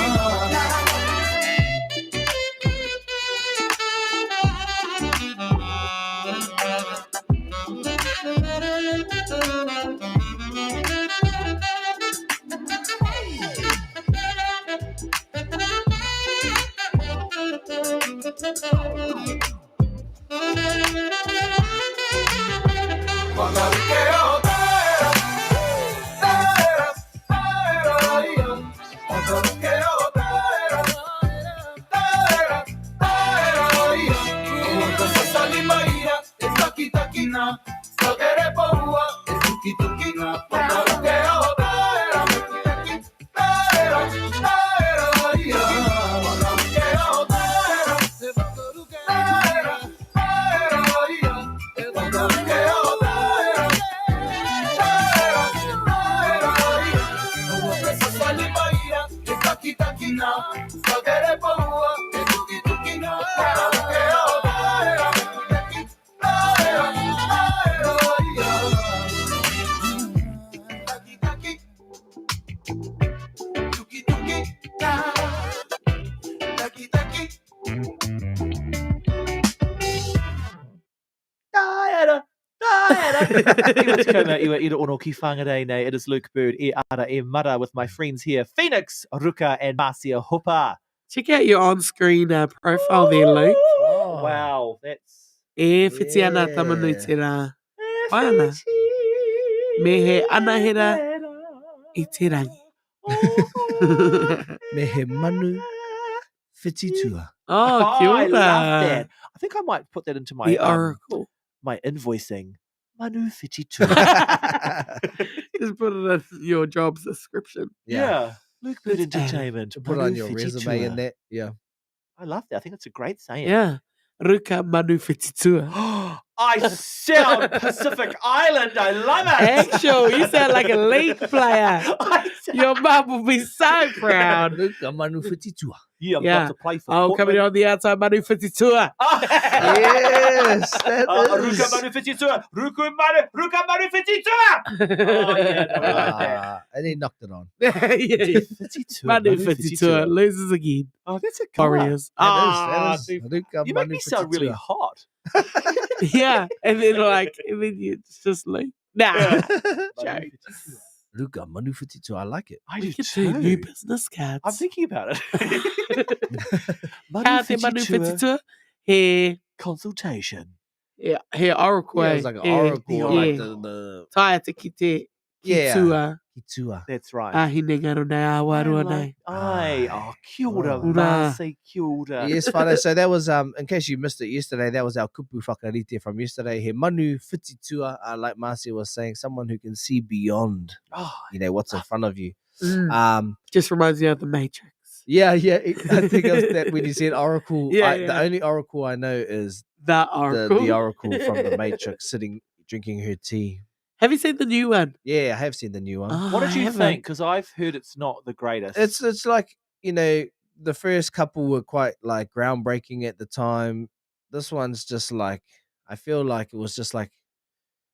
Whakarukea o taera. Taera, taera ia. Whakarukea o taera. Taera, taera ia. O waka sasali maira, e taki takina. Wagere paua, e tuki tukina. Whakarukea o taera. Taera, taera ia. Whakarukea o taera. Taera, What's going on? Ira ono ki whangarei nei. It is Luke Bird, e ara e mara with my friends here, Phoenix, Ruka, and Marcia Hopa. Check out your on-screen profile there, Luke. Oh, wow, that's... E whiti ana tamanu te rā. Wai ana. Me he anahera I te rangi. Me he manu whititua. Oh, kia I ora. love that. I think I might put that into my The oracle. my invoicing. Manu whititua. Just put it in your job description. Yeah. Luke Bird Let's add it. Entertainment. To put on your resume and that. Yeah. I love that. I think it's a great saying. Yeah. Ruka manu whititua. I sound Pacific Island. I love it. Actual, you sound like a league player. Your mum will be so proud. Luka manu whititua. Yeah, I'm Yeah. about to play for Oh, Portland. coming on the outside, manu whititua. Yes, that Ruka is. manu whititua. Ruka manu whititua. Oh, yeah. No, I like that. And he knocked it on. Yeah. Whititua, Manu whititua loses again. Oh, that's a colour. Warriors. That is. Luka You make manu me sound really whititua. hot. Yeah, and then it's just like, nah. Joke. Luka manu whititua. I like it. I We do could do new too. business cards. I'm thinking about it. Kā te manu whititua? He, Consultation. yeah, he oracle. Yeah, it was like an he, oracle. Yeah. Like the Taia te ki te Yeah. tua. hitua. That's right. Ahine ngaro nei awarua nei. Aye. Oh, kia ora, Oh. Marcy. Kia ora. Yes, whānau. So that was, in case you missed it yesterday, that was our kupu whakarite from yesterday. He manu whititua, like Marcia was saying, someone who can see beyond, Oh, what's in front of you. Mm. Just reminds me of the Matrix. Yeah. I think it was that when you said oracle, Yeah, the yeah. only oracle I know is The oracle. the oracle from the Matrix sitting, drinking her tea. Have you seen the new one? Yeah, I have seen the new one. Oh, what did I you haven't. think? Because I've heard it's not the greatest. It's like, the first couple were quite like groundbreaking at the time. This one's just like, I feel like it was just like,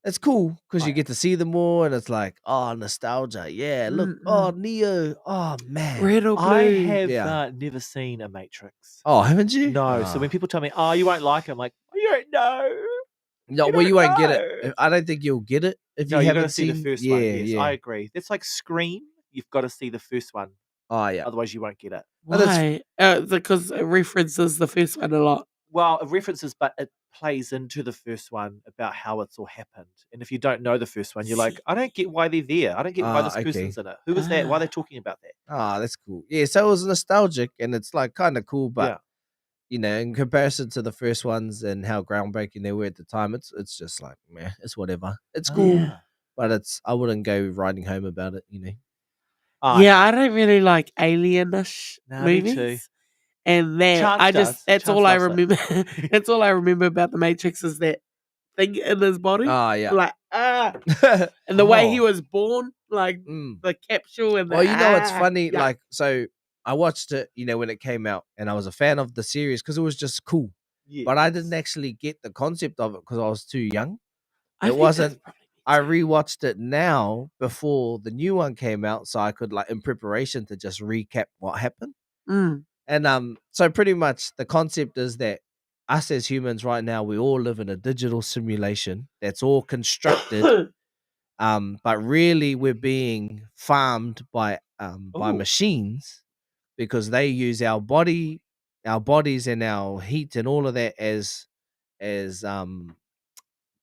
it's cool because you get to see them more and it's like, oh, nostalgia. Yeah, look, oh, Neo. Oh, man. Red or blue? I have Yeah. never seen a Matrix. Oh, haven't you? No. So Ah. when people tell me, oh, you won't like it, I'm like, you don't know. No, you well, you don't won't get know. it. I don't think you'll get it if No, you you're haven't going to see seen the first yeah, one. Yes, yeah. I agree. It's like Scream. You've got to see the first one. Oh, yeah. Otherwise, you won't get it. But it's- Why? Because it references the first one a lot. Well, it references, but it plays into the first one about how it's all happened. And if you don't know the first one, you're like, I don't get why they're there. I don't get why this okay. person's in it. Who is that? Why are they talking about that? Ah, that's cool. Yeah, so it was nostalgic and it's like kind of cool, but in comparison to the first ones and how groundbreaking they were at the time, it's just like, meh, it's whatever. It's cool, Yeah. but I wouldn't go riding home about it, Ah, Yeah, I don't really like alien-ish Nah, me movies. too. And then Chance does. that's Chance all I loves it. remember. That's all I remember about the Matrix is that thing in his body. Ah, yeah. Like, and the way he Oh. was born, like Mm. the capsule and the Well, it's funny. yeah. Like, so I watched it, when it came out, and I was a fan of the series because it was just cool. But I didn't actually get the concept of it because I was too young. I It think wasn't. that's probably me I too. rewatched it now before the new one came out, so I could in preparation to just recap what happened. Mm. And so pretty much the concept is that us as humans right now, we all live in a digital simulation that's all constructed. But really we're being farmed by Ooh. machines because they use our bodies and our heat and all of that as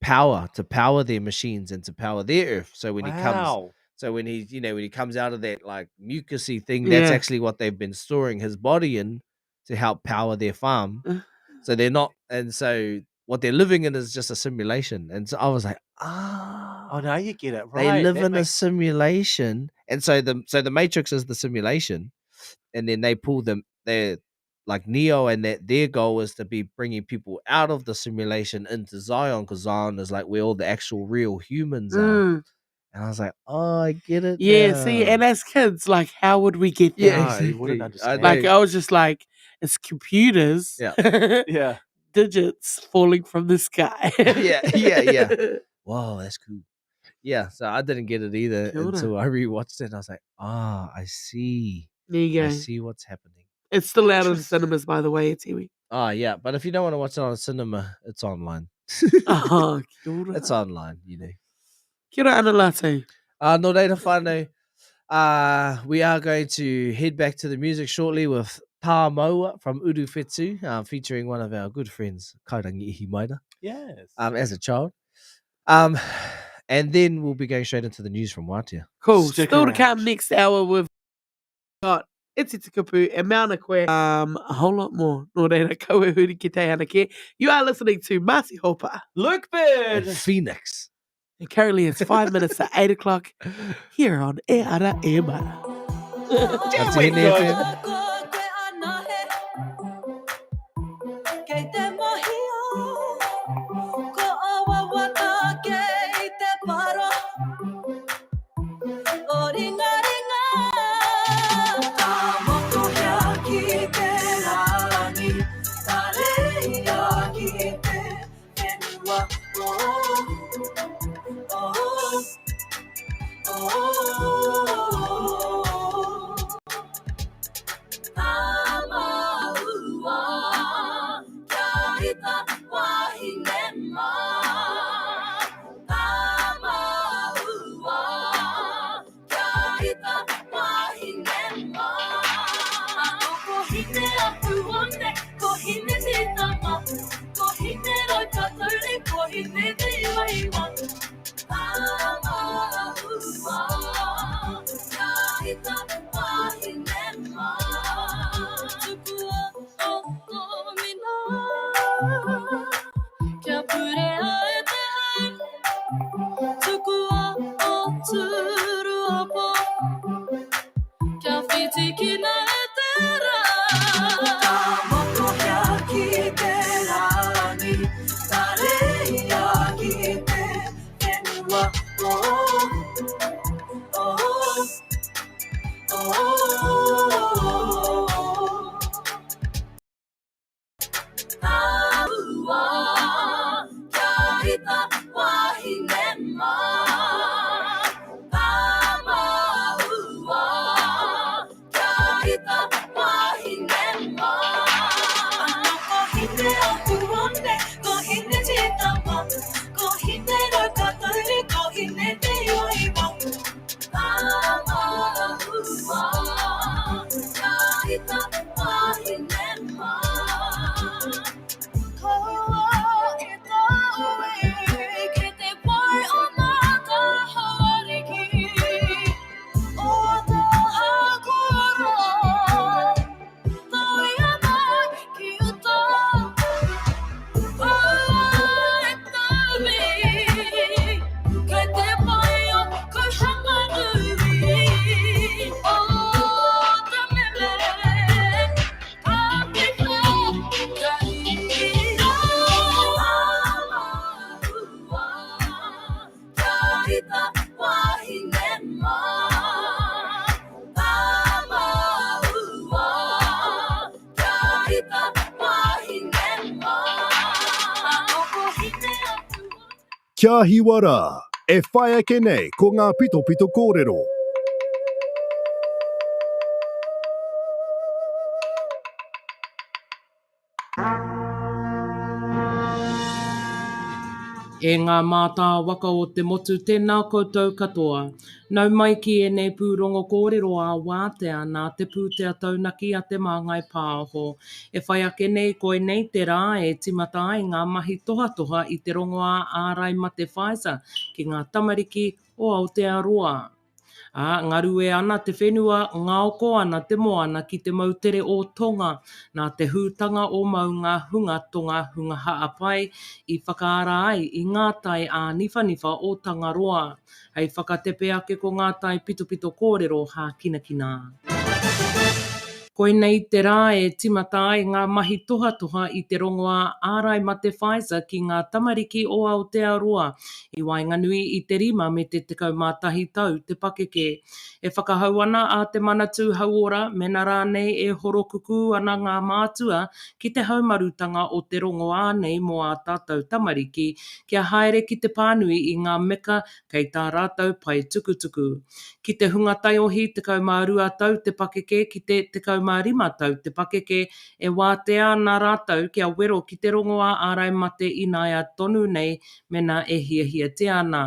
power to power their machines and to power their earth. So when he comes Wow. so when he comes out of that like mucusy thing, that's Yeah. actually what they've been storing his body in to help power their farm. So they're not, and so what they're living in is just a simulation. And so I was like, Oh, now you get it. Right. they live That in a makes- simulation. And so the Matrix is the simulation, and then they pull them. They're like Neo, and that their goal is to be bringing people out of the simulation into Zion, because Zion is like where all the actual real humans are. Mm. And I was like, oh, I get it. Yeah, see, now. and as kids, like, how would we get there? Yeah, No, exactly. you wouldn't I understand. know. Like, I was just like, it's computers. Yeah. Yeah. Digits falling from the sky. Yeah. Whoa, that's cool. Yeah, so I didn't get it either Kia ora. until I rewatched it, and I was like, I see. There you I go. see what's happening. It's still out in cinemas, by the way, it's Iwi. Oh, but if you don't want to watch it on cinema, it's online. Oh, kia ora. It's online, Kia ora ana lātou. No reira whānau. We are going to head back to the music shortly with Pa Maua from Uru Whetū, featuring one of our good friends, Kaurangi Ihi Maina, Yes. as a child. And then we'll be going straight into the news from Wātea. Cool. Stick Still to around. come next hour, we've got Iti Te Kupu and Mauna Koe. A whole lot more. Nō reira, kaua huri ki te anake. You are listening to Masi Hopa. Luke And Bird. Phoenix. And currently it's 5 minutes to 8 o'clock here on E Ara E Mana. That's we in go. FM. Kia hiwara, e whai ake nei ko ngā pito pito kōrero. E ngā mātā waka o te motu tēnā koutou katoa. Nau mai ki e nei pūrongo kōrero a Wātea nā te pūtea taunaki a te māngai pāho. E whai ake nei koe nei te rā e timata ai ngā mahi toha toha i te rongoa ārai ma te Pfizer ki ngā tamariki o Aotearoa. Ngaru e ana te whenua, ngā oko ana te moana ki te mautere o Tonga, nā te hūtanga o maunga hunga tonga hunga haapai i whakaara ai i ngā tai a niwhaniwha o Tangaroa. Hei whakatepe ake ko ngā tai pito pito kōrero hā kina kina. Koe nei te rā e timata ai ngā mahi toha toha i te rongoa ārai ma te Pfizer ki ngā tamariki o Aotearoa i Wainganui i te rima me te 11 tau te pakeke. E whakahau ana a te manatū hauora mena rānei e horokuku ana ngā mātua ki te haumarutanga o te rongoa nei mo a tātou tamariki kia haere ki te pānui i ngā meka kei tā rātou pai tukutuku. Ki te hunga taiohi 12 tau te pakeke ki te 12 25 tau te pakeke e wātea nā rātau kia wero ki te rongoa ārai mate inaia tonu nei mena e hiahia te ana.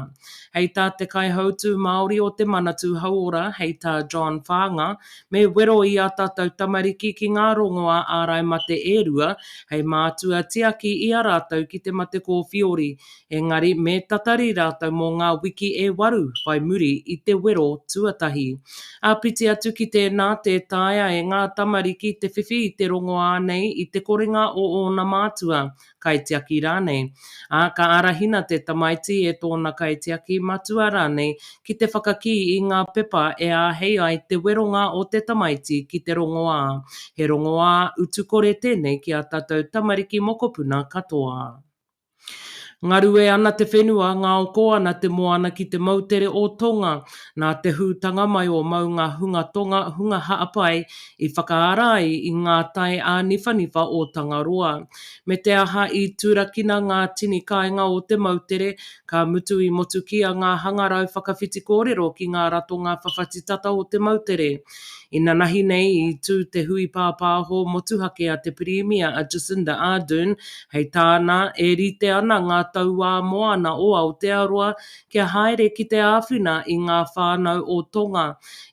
Hei tā te kaihautu Māori o te manatu hauora, hei tā John Whanga, me wero i a tātou tamariki ki ngā rongoa ārai mate e rua, hei mātua tiaki i a rātau ki te mate ko whiori. Engari, me tatari rātau mō ngā wiki e waru whai muri i te wero tuatahi. A piti atu ki tēnā te tāia e ngā tamariki te whiwhi i te rongoa nei i te korenga o ona mātua, kaitiaki rānei. Ka arahina te tamaiti e tōna kaitiaki matua rānei ki te whakaki i ngā pepa e a hei ai te weronga o te tamaiti ki te rongoā. He rongoā utukore tēnei ki a tātou tamariki mokopuna katoa. Ngarue ana te whenua, ngā oko ana te moana ki te mautere o tonga, nā te hūtanga mai o maunga hunga tonga hunga haapai i whakaarai i ngā tai a niwhaniwha o Tangaroa. Me te aha i tūrakina ngā tini kāinga o te mautere, ka mutu i motu ki a ngā hangarau whakawhiti kōrero ki ngā ratonga whawhatitata o te mautere. Ina nahi nei i tū te hui pāpāho motuhake a te Premier a Jacinda Ardern, hei tāna e rite ana ngā taua moana o Aotearoa kia haere ki te āwhina i ngā whānau o Tonga.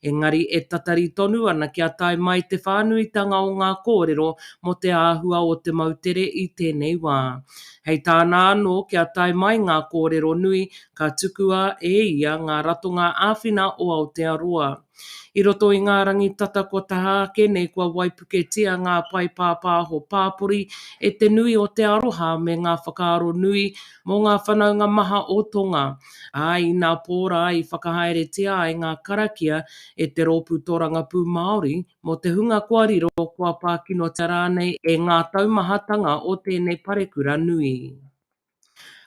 Engari e tatari tonu ana kia tai mai te whānuitanga o ngā kōrero mo te āhua o te mautere i tēnei wā. Hei tāna anō kia tai mai ngā kōrero nui ka tukua e ia ngā ratonga āwhina o Aotearoa. I roto i ngā rangitata kua tahake nei kua waipuketia ngā pai pāpāho pāpori e te nui o te aroha me ngā whakaaro nui mō ngā whanaunga maha o Tonga. I nā pōra i whakahaeretia ai ngā karakia e te rōpū tōrangapū Māori mo te hunga kuariro kua pākino te rānei e ngā taumahatanga o tēnei parekura nui.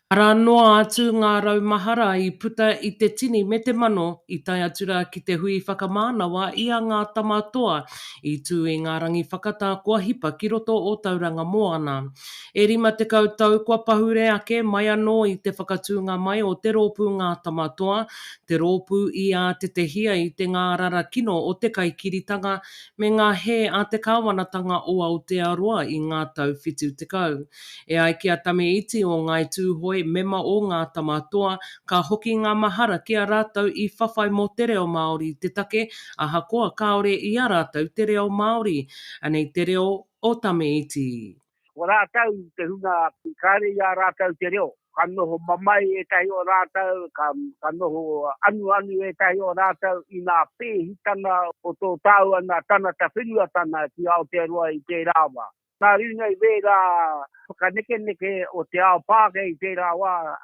Ara noa atu ngā raumahara i puta i te tini me te mano i tai atura ki te hui whakamānawa i a ngā tamatoa i tū i ngā rangi whakatā kua hipa ki roto o tauranga moana. E rima te kautau kua pahure ake mai anō i te whakatūnga mai o te rōpū ngā tamatoa, te rōpū i a te tehia i te ngā rara kino o te kaikiritanga me ngā he a te kāwanatanga o Aotearoa i ngā tau whitu tekau. E ai kia tame iti o ngai tūhoi mema o ngā tamatoa, ka hoki ngā mahara ki a rātau i whawhai mō te reo Māori te take, aha koa kaore i a rātau te reo Māori, anei te reo o tame iti. O rātau te hunga kāre i a rātau te reo, ka noho mamai e tahi o rātau, ka noho anu e tahi o rātau i ngā pēhitanga o tō tāua nā tana ta whenua tana ki Aotearoa i te rāwa. Nā ringa i wera whakaneke o te ao pāke i te rāwa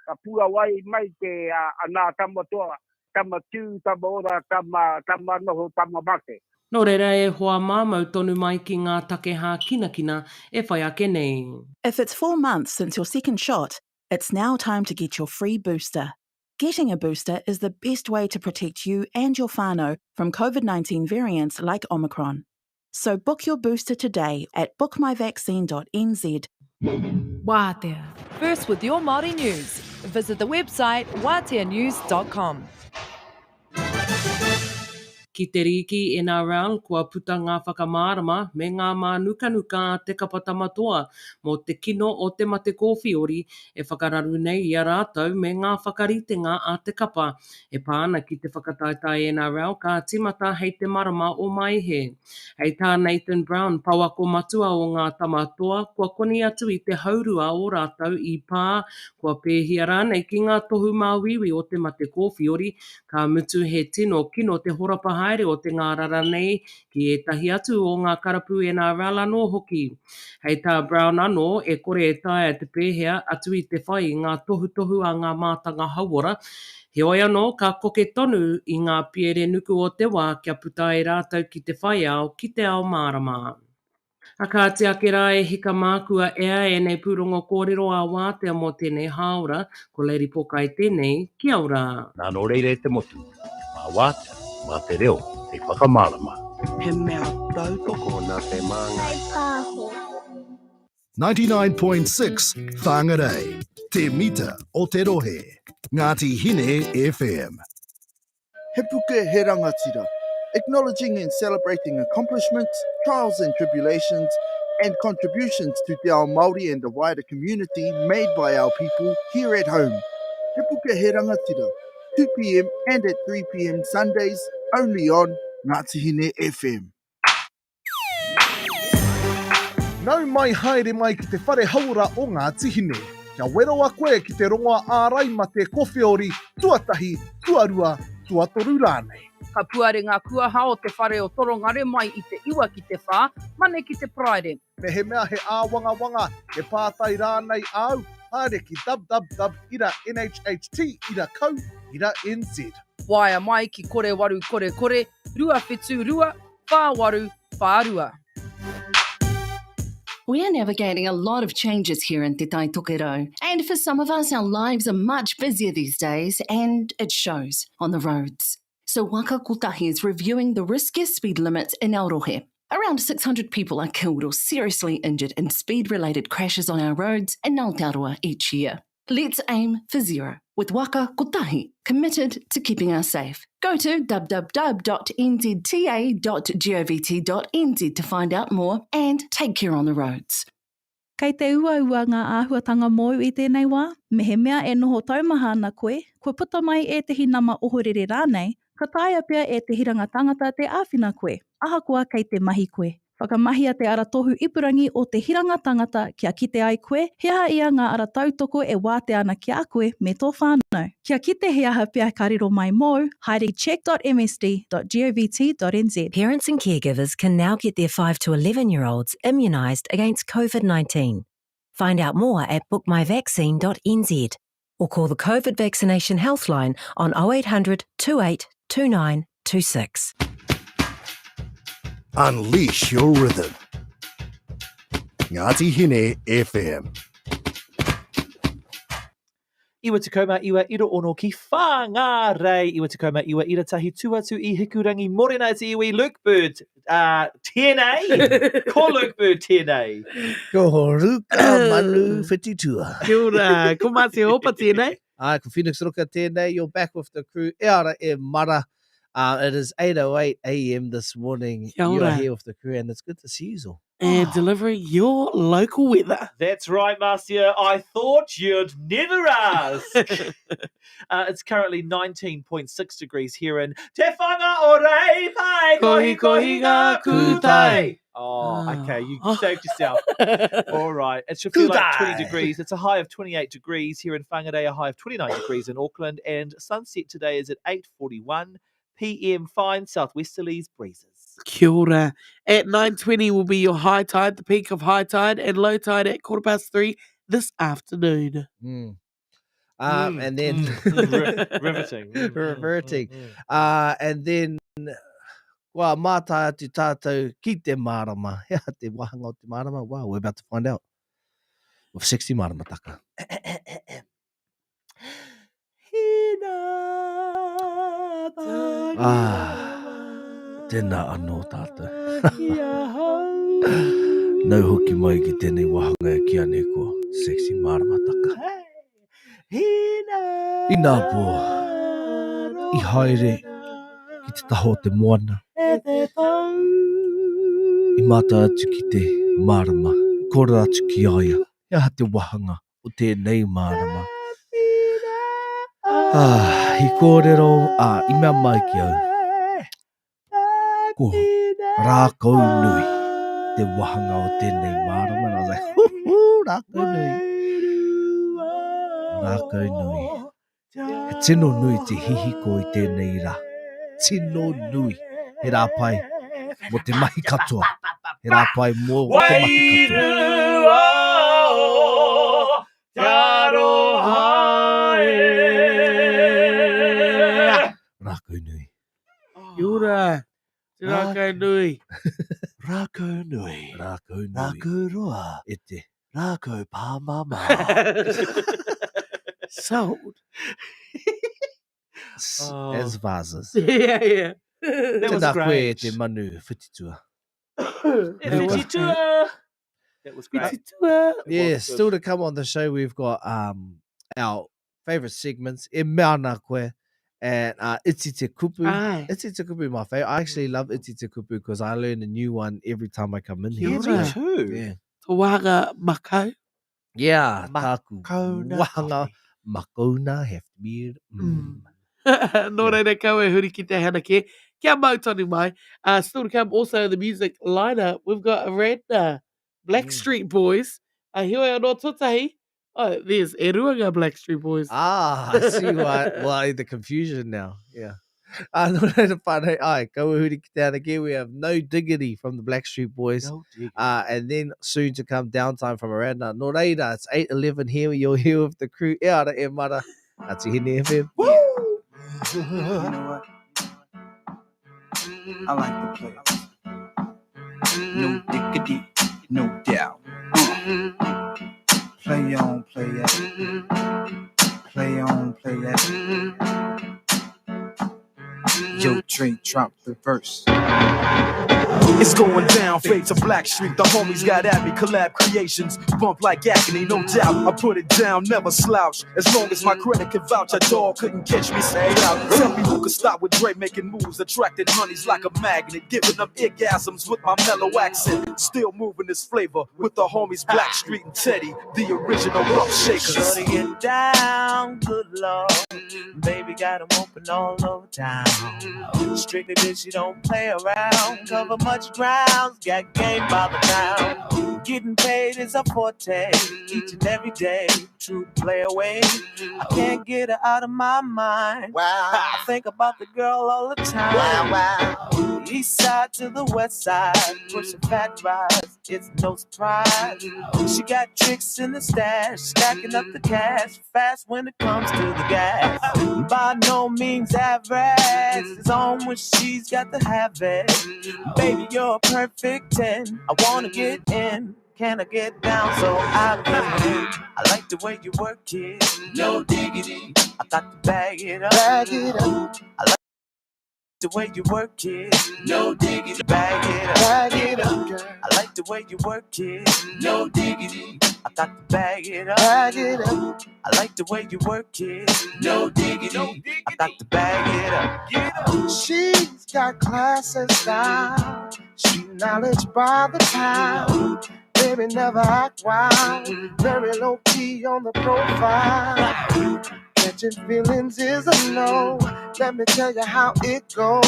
ka pua wai mai te anā tamatoa, tamatū, tamaora, tama noho, tamamake. Nō reira e hoa māmau tonu mai ki ngā takeha kinakina e whai ake nei. If it's 4 months since your second shot, it's now time to get your free booster. Getting a booster is the best way to protect you and your whānau from COVID-19 variants like Omicron. So book your booster today at bookmyvaccine.nz. Wātea. First with your Māori news. Visit the website wāteanews.com. Ki te riki NRL kua puta ngā whakamārama me ngā mānukanuka a te kapatamatoa mō te kino o te mate kōwhiori e whakararu nei i a rātau me ngā whakaritenga a te kapa. E pāna ki te whakataitai NRL ka timata hei te marama o maihe. Hei tā Nathan Brown pawako matua o ngā tamatoa kua koni atu i te haurua o rātau i pā kua pēhia rānei ki ngā tohu māwiwi o te mate kōwhiori ka mutu he tino kino te horapa haere o te ngārara nei ki e tahi atu o ngā karapu NRL anō hoki. Hei tā Brown anō e kore e taia te pēhea atu i te whai i ngā tohu a ngā mātanga hauora. He oi anō ka koke tonu i ngā piere nuku o te wā kia puta e rātau ki te whai ao ki te ao mārama. A ka te akera e hika mākua ea e nei pūrongo kōrero a wātea mō tēnei haora, ko Leiri Pokai tēnei, kia ora. Nā no reire te motu, mā wātea, mā te reo, te whakamārama. He mea tautoko nā te māngai pāho. 99.6 Whangarei, te mita o te rohe, Ngāti Hine FM. He puke he rangatira, acknowledging and celebrating accomplishments, trials and tribulations, and contributions to Te Ao Māori and the wider community made by our people here at home. Te puke he rangatira, 2 p.m. and at 3 p.m. Sundays, only on Ngāti Hine FM. Nau mai haere mai ki te whare haura o ngā tihine. Kia wero a koe ki te rongoa ārai ma te kowheori, tuatahi, tuarua, tuatoru rānei. Ka puare ngā kuaha o te whare o Torongare mai i te iwa ki te whā, mane ki te praere. Me he mea he āwanga e pātai rānei au, haere ki www.nhht.co.nz. Waia mai ki kore waru kore kore, rua whetū rua, whā waru, whā rua. We are navigating a lot of changes here in Te Tai Tokerau, and for some of us, our lives are much busier these days, and it shows on the roads. So Waka Kotahi is reviewing the riskiest speed limits in Aotearoa. Around 600 people are killed or seriously injured in speed-related crashes on our roads in Aotearoa each year. Let's aim for zero with Waka Kotahi, committed to keeping us safe. Go to www.nzta.govt.nz to find out more and take care on the roads. Kei te ua ngā āhuatanga mōu i tēnei wā, me he mea e noho taumaha ana koe, kua puta mai e te hinama ohorere rānei, ka taia pia e te hiranga tangata te āwhina koe, ahakoa kei te mahi koe. Whakamahia te ara tohu ipurangi o te hiranga tangata kia kite ai koe, hea ia ngā ara tautoko e wāte ana ki a koe me tō whānau. Kia kite hea pia ka riro mai mō, haere check.msd.govt.nz. Parents and caregivers can now get their 5 to 11-year-olds immunised against COVID-19. Find out more at bookmyvaccine.nz or call the COVID Vaccination Healthline on 0800 28 29 26. Unleash your rhythm. Ngāti Hine FM. Iwa Tukoma, Iwa Iro Ono ki whāngarei. Iwa Tukoma, Iwa Ira tahi tuatu I hikurangi morena te iwi Luke Bird. Tēnei. Ko Luke Bird tēnei. Ko Ruka Manu Whititua. Kia ora, ko Mate Hopa tēnei. Ko Phoenix Ruka tēnei. You're back with the crew. E ara e mara. It is 8:08 a.m. this morning. You are here with the crew, and it's good to see you all. And delivering your local weather. That's right, Marcia. I thought you'd never ask. It's currently 19.6 degrees here in Te Whanga o Reipai, kohi kohi ngā kutai. Oh, okay, you saved yourself. All right. It should feel like 20 degrees. It's a high of 28 degrees here in Whangarei, a high of 29 degrees in Auckland, and sunset today is at 8:41 p.m. Fine southwesterlies breezes. Kia ora. At 9:20 will be your high tide, the peak of high tide, and low tide at 3:15 this afternoon. And then Riveting. Reverting. And then Wa mata te tātou ki te marama. Hea te wahanga o te marama. Wow, we're about to find out. With 60 marama taka. Tēnā anō tātou. Nau hoki mai ki tēnei wahanga ki ane ko 60 marama taka. I nā pō. I haere ki te taho te moana. I mata atu ki te marama. Kora atu ki aia. Hea te wahanga o tēnei marama. I kōrero, I mea mai ki au. Ko rākau nui te wahanga o tēnei marama. And I was like, rākau nui. Rākau nui. He tino nui te hihiko I tēnei rā. Tino nui. He rāpai mo te mahi katoa. He rāpai mo te mahi katoa. Rākau nui. Kia ora. Rākau nui. Rākau nui. Rākau nui. Rākau roa. E te. Rākau pāmama. Sold. As vases. Yeah. That was Tēnā koe great. te manu whititua. Whititua. That was great. Yeah, still to come on the show, we've got our favourite segments. E mea nā koe. And Iti Te Kupu. Aye. Iti Te Kupu, my favorite. I actually love Iti Te Kupu because I learn a new one every time I come in here. Kia ora. too. Yeah. Te wahanga makau. Yeah, taku. Makona Wahanga makona heftir. Nō reira kau e huri ki te hana ke. Kia mau tonu mai. Still to come also the music lineup. We've got Aranda, Blackstreet Boys. Hioi anō tūtahi. Oh, there's E Ruanga Blackstreet Boys. Ah, I see why the confusion now. Yeah. Nō reira whānei ai, kaua huri ki te hana ke. We have No Diggity from the Blackstreet Boys. No diggity. And then soon to come Downtime from Aranda. Nō reira, it's 8:11 here. You're here with the crew. E ara e mara. Ati Hine FM. You know what? I like the play. No diggity, no doubt. Play on, play that. Play on, play that. Yo, Trey, drop the verse. It's going down, fade to Blackstreet. The homies got at me, collab creations. Bump like agony, no doubt. I put it down, never slouch. As long as my credit can vouch, a dog couldn't catch me, stay out. Tell me who could stop with Dre making moves, attracting honeys like a magnet, giving them orgasms with my mellow accent. Still moving this flavor with the homies Blackstreet and Teddy, the original rough shakers. Shorty get down, good lord. Baby got them open all over town. Strictly bitch, you don't play around. Cover much ground, got game by the town. Getting paid is a forte, each and every day. True play away. I can't get her out of my mind. Wow. I think about the girl all the time. Wow. East side to the west side, pushing fat rides, it's no surprise. She got tricks in the stash, stacking up the cash, fast when it comes to the gas. By no means average, it's on when she's got to have it. Baby, you're a perfect 10, I wanna get in. Can I get down so I can? I like the way you work it, no diggity. I got to bag it up. Bag it up. I like the way you work it, no diggity. Bag it up. Bag it up, girl. I like the way you work it, no diggity. I got to bag it up. Bag it up. I like the way you work it, no diggity. I got to bag it up. Get up. She's got class and style, street knowledge by the pound. Baby, never act wild, very low key on the profile. Catching feelings is a no. Let me tell you how it goes.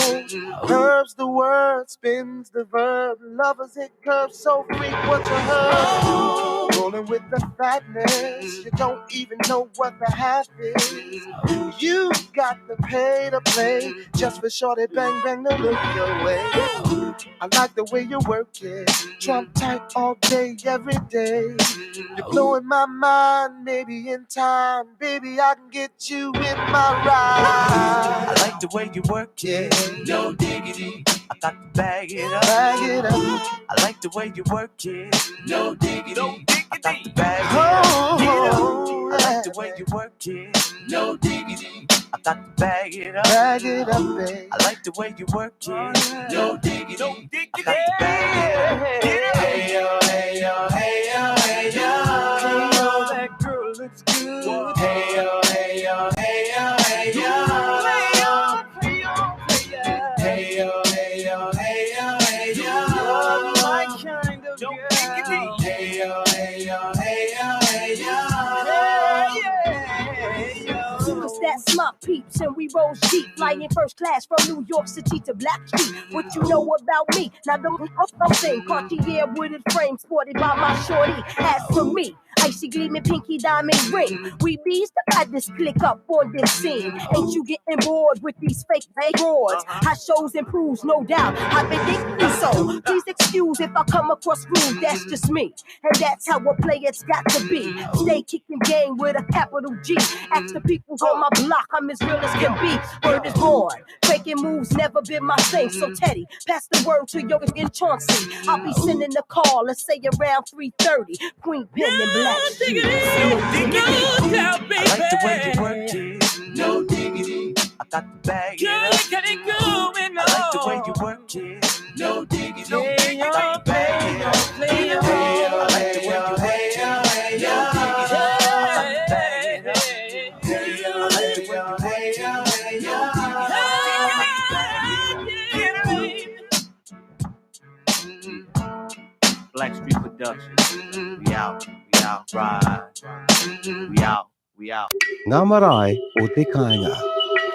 Curves the word, spins the verb. Lovers hit curves so frequent you heard. Rolling with the fatness, you don't even know what the half is. You got to pay to play just for shorty bang bang to look your way. I like the way you work it, Trump tight all day, every day. You're blowing my mind, maybe in time, baby, I can get you in my ride. I like the way you work it, no diggity. I got to bag it up. Bag it up. I like the way you work it, no diggity. I got to bag it up. Get up. I like the way you work it, no diggity. I got to bag it up. Bag it up, babe. I like the way you work it, no diggity. I got to bag it up. Get up. Hey yo, hey yo, hey yo, hey yo. Hey yo, that girl looks good. Hey yo, hey yo, hey yo, hey yo. Hey yo, hey yo, hey yo, hey yo. You're my kind of girl. Hey yo, hey yo, hey yo, hey yo. Cause that's my peeps and we roll deep, flying first class from New York City to Blackstreet. What you know about me? Now don't something Cartier wooded frame sported by my shorty. As for me, icy gleaming pinky diamond ring. We bees to add this click up on this scene. Ain't you getting bored with these fake broads? High shows and proves, no doubt. I've been thinking so. Please excuse if I come across rude, that's just me. And that's how a player's got to be. Stay kicking game with a capital G. Ask the people on my block, I'm as real as can be. Word is born. Faking moves never been my thing. So Teddy, pass the word to your in Chauncey. I'll be sending the call, let's say around 3:30. Queen Pen and Black. No diggity. I like the way you work it, no diggity. I got to bag it up. I like the way you work it, no diggity. I got to bag it up. I like the way you work it, no diggity. I got to bag it up. I like the way you work it, no diggity. Blackstreet Productions. We out, right. We out. Ngā marae o te kāinga,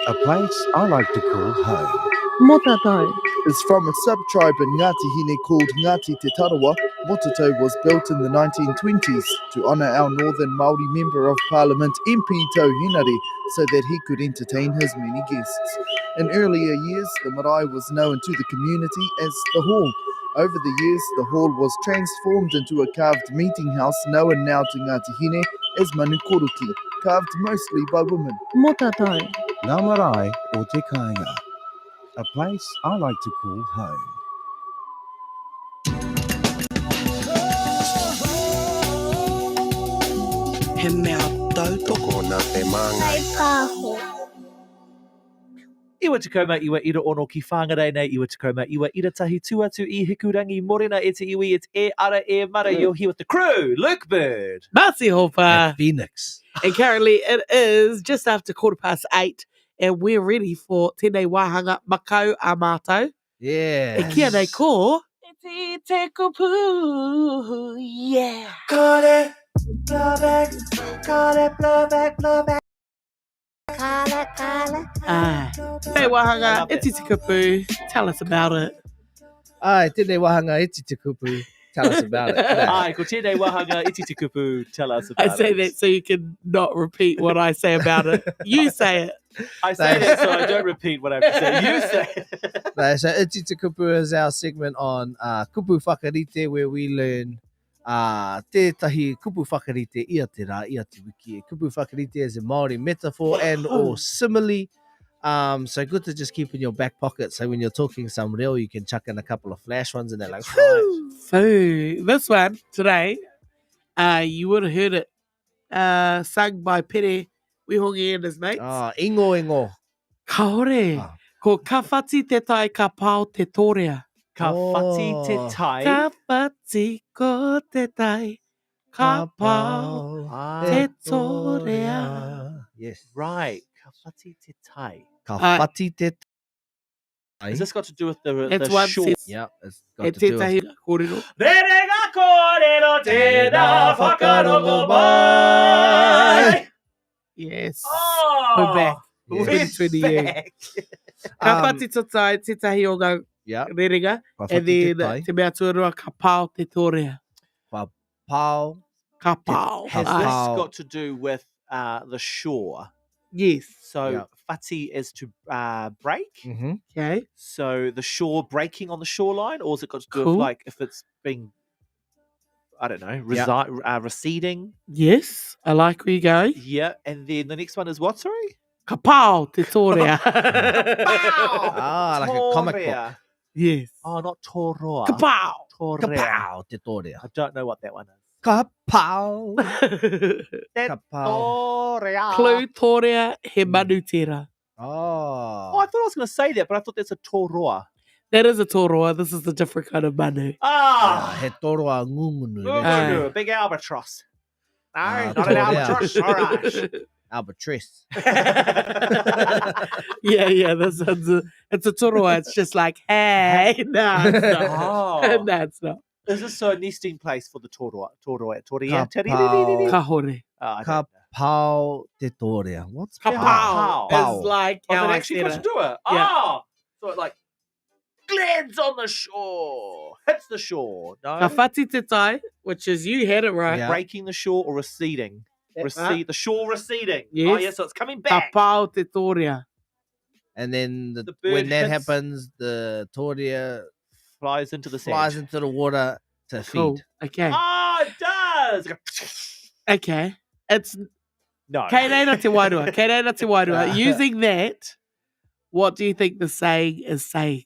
a place I like to call home. Motato. Is from a sub-tribe in Ngāti Hine called Ngāti Te Tarawa. Motato was built in the 1920s to honour our Northern Māori Member of Parliament MP Tau Henare so that he could entertain his many guests. In earlier years, the marae was known to the community as the Hall. Over the years, the hall was transformed into a carved meeting house known now to Ngāti Hine as Manukoroki, carved mostly by women. Motato. Ngā marae o te kāinga, a place I like to call home. He mea tautoko nā te māngai. Iwa Takoma, Iwa Ira Ono ki whangarei nei, Iwa Takoma, Iwa Ira Tahi Tuatu I Hikurangi Morena e te iwi, it's E Ara E Mara, you're here with the crew, Luke Bird. Marcy Hopper. And Phoenix. And currently it is just after 8:15 and we're ready for Tēnei Wāhanga Makau a Mātou. Yeah. E kia nei ko. Te kupu, yeah. Got it, blow back, blow back. Ah, Tēnei Wāhanga, e te kupu. Tell us about it. Ai, tēnei wahanga iti te kupu. Tell us about it. Ai, ko tēnei wahanga iti te kupu, tell us about it. I say that so you can not repeat what I say about it. You say it. I say that so I don't repeat what I have to say. You say it. No, so iti te kupu is our segment on kupu whakarite where we learn tētahi kupu whakarite ia te rā, ia te wiki. Kupu whakarite is a Māori metaphor and or simile. So good to just keep in your back pocket. So when you're talking some reo, you can chuck in a couple of flash ones and they're like, So this one today, you would have heard it sung by Pere Wihongi and his mates. Ingo ingo. Kaore. Ko kawhati te tai ka pao te torea. Ka whati te tai. Ka whati ko te tai ka pao te torea. Yes. Right. Ka whati te tai. Ka whati te tai. Has this got to do with the It's one short? sense. Yeah, it's E got to do tētahi with... kōrero. Rerega kōrero tēnā whakarongo mai. Yes. Oh, We're back. Yeah. 2020. back. Ka whati te tai, tētahi o ngā Yeah. rerega. Ka And whati te then tai. te mea tuarua ka pao te torea. Ka pao. Ka pao. Has Ka this pao. got to do with the shore? Yes. So Yeah. whati is to break. Mm-hmm. Okay. So the shore breaking on the shoreline, or has it got to do Cool. with like if it's being, I don't know, receding? Yes. I like where you're going. Yeah, and then the next one is what? Sorry, Ka pao te torea. Like a comic book. Torea. Yes. Oh, not toroa. Ka pao. Torea. Ka te torea. I don't know what that one is. Ka pao. Te Ka pao. torea. Clue torea he manutera. Oh, I thought I was going to say that, but I thought that's a toroa. That is a toroa. This is a different kind of manu. Ah, He toroa ngungunu. Ngungunu, a big albatross. No, Ah, not an torea. albatross. All right. Albatross. Yeah, this one's it's a toroa. It's just like, hey, no, it's not. Oh. No, it's not. Is this a nesting place for the toroa? Torea. Ka Torea. pao. Ka hore. I Ka don't know. pao te torea. What's Ka pao? pao is like Oh, how that I actually said got to it. do it. Yeah. Oh, so it like glands on the shore, hits the shore. No, Ka whati te tai, which is you had it right. Yeah. breaking the shore or receding. That- The shore receding. Oh, Yes. yeah, so it's coming Ka back. pao te torea. And then The bird when that hits- happens, the torea Flies into the flies sand. into the water to Cool. feed. Okay. Oh, it does. Okay. It's No. Kei reira te wairua. Kei reira te wairua. Using that, what do you think the saying is saying?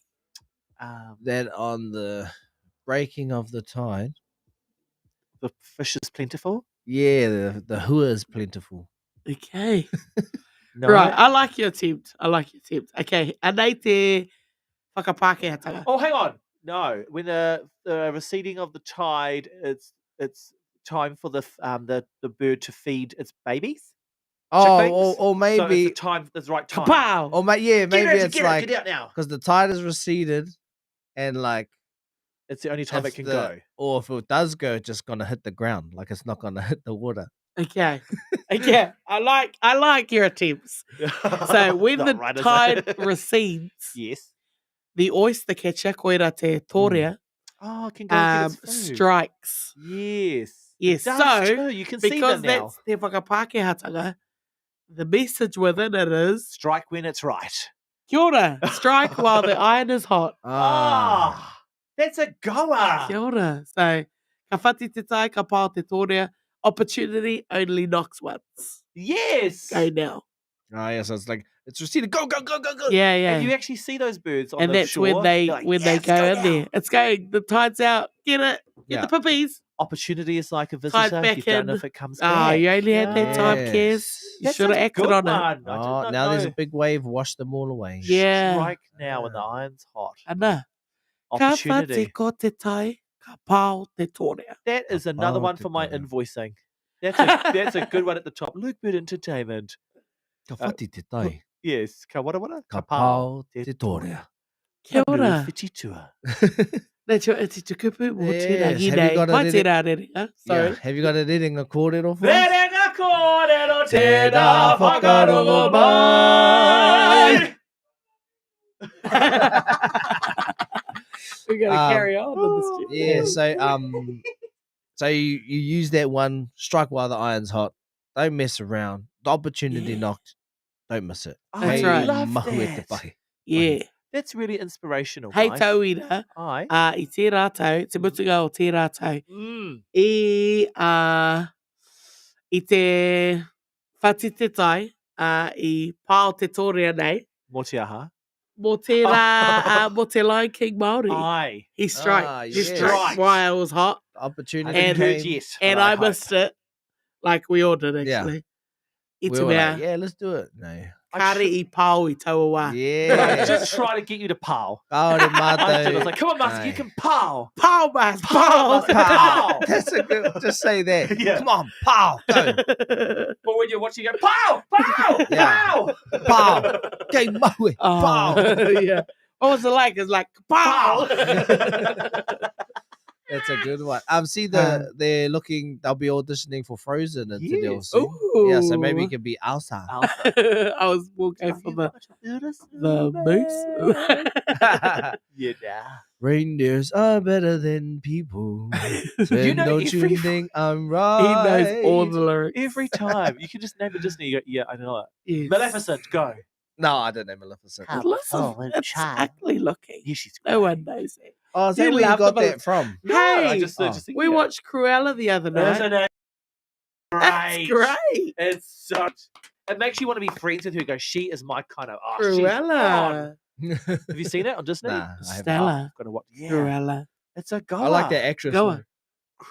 That on the breaking of the tide, The fish is plentiful. yeah, the hua is plentiful. Okay. No. Right. I like your attempt. Okay. Anei te whakapākehātanga. Oh, hang on. No, when the receding of the tide, it's time for the bird to feed its babies. Oh, Chickpeas. or So maybe, it's the time. It's the right time. Kapow! or yeah, maybe Get it's out, like get out now. because the tide has receded, and like It's the only time it can go. Or if it does go, it's just gonna hit the ground. Like it's not gonna hit the water. Okay. I like your attempts. So when Not the right, is it? tide recedes, Yes. the oyster catcher, koera te torea, Oh, it can go and get its food. strikes. Yes. Yes, It does so too. You can see because them now. that's te whakapākehatanga, the message within it is Strike when it's right. kia ora, strike while the iron is hot. Ah, that's a goer. Kia ora. So, ka whati te tai, ka pao te torea, opportunity only knocks once. Yes. Go now. Oh yeah, so it's like it's receded. Go, go, go, go, go. Yeah, yeah. And you actually see those birds on And the that's shore. when they You're like, when they "Yes, go in now." there. It's going. The tide's out. Get it. Get Yeah. the puppies. Opportunity is like a Tide's visitor. back You don't know in. if it comes Ah, back. you only had that time, Yes. Kez. You That's should have a acted good on it. one. I did Oh, not now there's a know. big wave, wash them all away. Yeah. Strike now when the iron's hot. Ana. Ka whati Opportunity. ko te tai, ka pao te torea. That is another pao one te for my torea. invoicing. That's a good one at the top. Luke Bird Entertainment. Ka whati te tai, Yes. Ka wara wara? ka pao te torea. Kia Ka nui ora. whititua. That's your iti te kupu. Mō tēnā Yes, have you hinei. got a Mai rere- tērā rerenga. Sorry. Yeah. Have you got a reading kōrero for us? Rerenga kōrero Tēnā whakarongo mai. We're going to Um, carry on in this. Yeah, so you use that one, strike while the iron's hot. Don't mess around. The opportunity knocked. Don't miss it. That's Hei right. love mahu e te that. pahi. Yeah. That's really inspirational. Hei guys. tauira, Aye. I te rātau, te mutunga o te rātau, I te whati te tai, I pāo te tōrea nei, Mō te aha. mō te rā, mō te Lion King Māori. Aye. He struck. Ah, He yes. struck while it was hot, Opportunity I didn't heard came. yes. and but I hope. missed it, like we all did Yeah. actually. We I te were mea, like, yeah, let's do it. No. kare I pāo I taua wā. I Yeah. just try to get you to pow. Kaore I was mātou. like, come on, Master, you Aye. can pow. Pow, mas, Pow, pow. Master, pow. That's a good. Just say that. Yeah. Come on, pow, go, But when you're watching, you go, pow, pow, Yeah. pow. pow. Kei maui, pow. Oh, yeah. What was it like? It's like, pow. That's a good one. See they're looking. They'll be auditioning for Frozen and Yes. Te soon. Yeah, so maybe Ooh. it could be Elsa. I was walking for the moose. Yeah, nah. Reindeers are better than people. You Then know don't you every- think I'm He right? knows all the lyrics. Every time. You can just name a Disney. You go, yeah, I know it. Yes. Maleficent, go. No, I don't know Maleficent. Listen, it's ugly looking. Yeah, she's No one knows it. Oh, is that You where you love got the that from? No, I Hey, just think, we yeah. watched Cruella the other night. Isn't it That's great? great. It's such. It makes you want to be friends with her. Go, she is my kind of. Oh, she's on. Cruella. Have you seen it on Disney? Nah, I haven't. Stella. Got to watch. Yeah, Cruella. it's a go. I like that actress. Go though. on.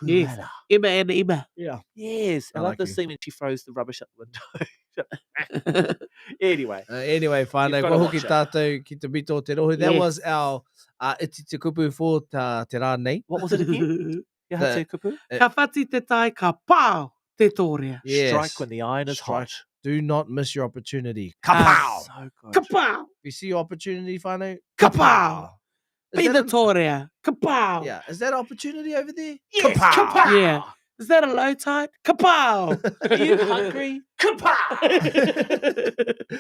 Yes. Cruella. Emma and Emma. Yeah. Yes, I I love like the you. scene when she throws the rubbish out the window. Anyway, Anyway, whanau, You've ko gotta hoki watch it. tātou ki te mito o te rohu. That Yes. was our iti te kupu for te rā nei. what was it again? You had The- to kupu? Ka whati te tai, ka pāo te tōrea. Yes. Strike when the iron is Strike. hot. Do not miss your opportunity. Ah, Kapow! So good. Ka pāo. You see your opportunity, whanau? Kapow! Is Be that the a- tōrea. Ka pāo. Yeah, is that opportunity over there? Yes, Kapow! kapow! Yeah. Is that a low tide? Ka pāo. Are you hungry? Kapow!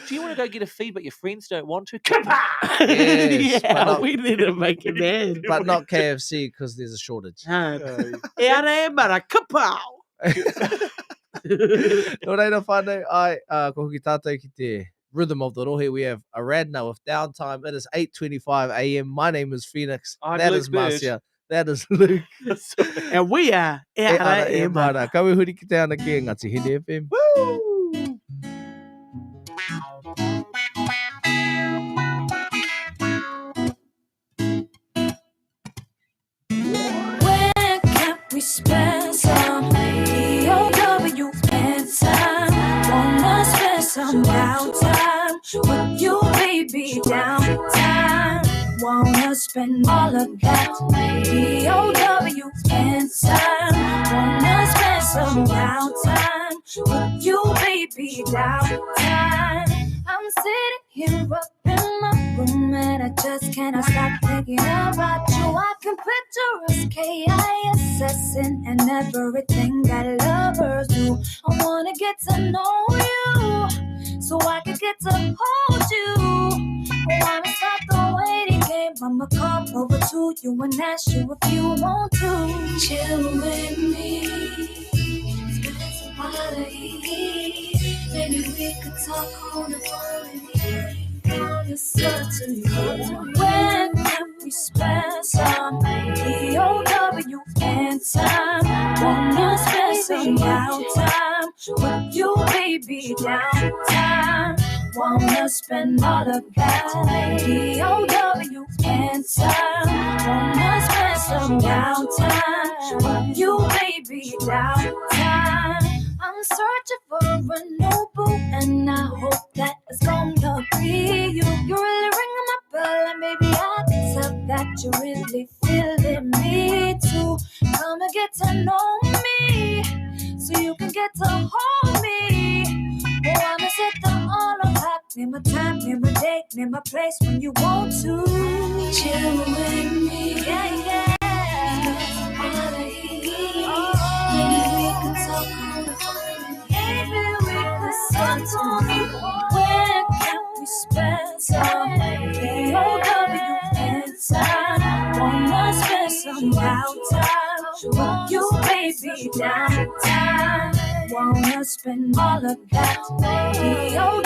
Do you want to go get a feed, but your friends don't want to? Kapow! Yes, but Yeah, not- we need to make it in. But not KFC because there's a shortage. E ara e mara, ka pāo. No reira whanau, ko hoki tātou ki te rhythm of the rohe. We have a Radna with downtime. It is 8:25 a.m. My name is Phoenix. I'm That Luke is Marcia. That is Luke. And we are e ara e mara. mara. Kawe huri ki te ana ki Ngati Hine FM. Where can we spend some POW spend time? Wanna spend some downtime with you, baby, downtime. Wanna spend all of that POW spend time. Wanna spend some downtime with you, baby, downtime. I'm sitting here up in my room and I just cannot stop thinking about you. I can picture us KISSing and everything that lovers do. I wanna get to know you so I can get to hold you. Oh, I'ma stop the waiting game. I'ma come over to you and ask you if you want to chill with me. Spend some quality. Maybe we could talk on the phone. When can we spend some DOW and time? Wanna spend some downtime with you, baby, downtime. Wanna spend all of that DOW and time. Wanna spend some downtime with you, baby, downtime. I'm searching for a new boo, and I hope that it's gonna be you. You're really ringing my bell, and baby, I can tell that you're really feeling me too. Come and get to know me, so you can get to hold me. Oh, I'ma set the all on top. Name my time, name my date, name my place when you want to chill with me. Yeah, yeah. Maybe we can talk on the phone. Maybe we could start on me. Where can we spend some DOW and time? Wanna spend some downtime with you, baby, downtime. Wanna spend all of that DOW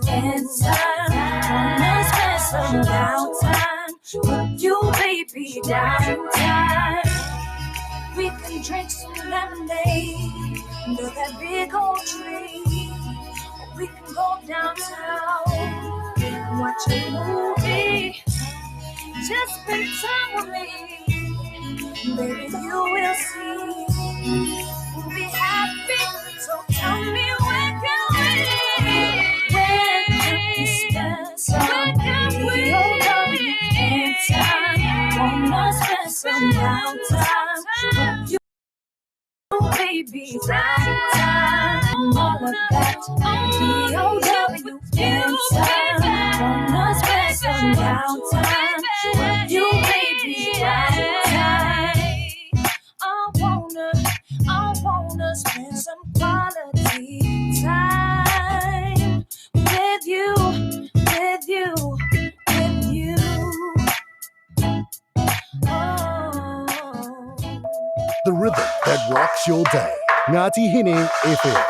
and time. Wanna spend some downtime with you, baby, downtime. We can drink some lemonade under that big old tree. Or we can go downtown and watch a movie. Just spend time with me, baby, you will see. We'll be happy, so tell me where can we spend some DOW and time? Wanna spend some downtime with you, baby, downtime. All of that DOW and time. Wanna spend some downtime with you, baby, downtime. I wanna spend some quality time with you, with you, with you. Oh. The rhythm that rocks your day. Ngāti Hine FM.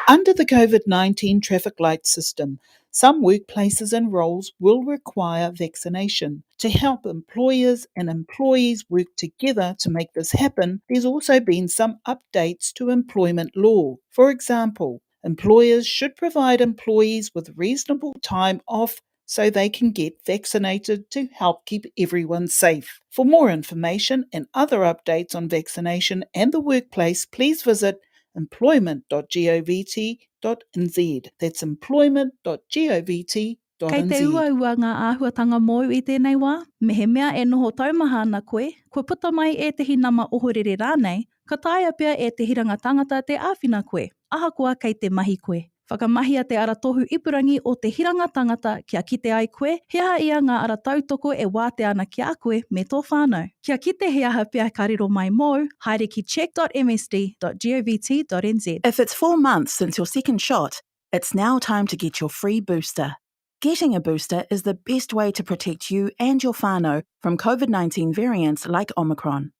Under the COVID-19 traffic light system, some workplaces and roles will require vaccination. To help employers and employees work together to make this happen, there's also been some updates to employment law. For example, employers should provide employees with reasonable time off so they can get vaccinated to help keep everyone safe. For more information and other updates on vaccination and the workplace, please visit employment.govt.nz. That's employment.govt.nz. Kei te ua ngā āhuatanga mōu I tēnei wā, me he mea e noho taumaha ana koe puta mai e tehi nama ohorere rānei, ka taia pia e te hiranga tangata te āwhina koe. Ahakoa kei te mahi koe. Whakamahia te ara tohu ipurangi o te hiranga tangata kia kite ai koe, hea ia ngā ara tautoko e wāte ana ki a koe me tō whānau. Kia kite hea pia ka riro mai mō, haere ki check.msd.govt.nz. If it's 4 months since your second shot, it's now time to get your free booster. Getting a booster is the best way to protect you and your whānau from COVID-19 variants like Omicron.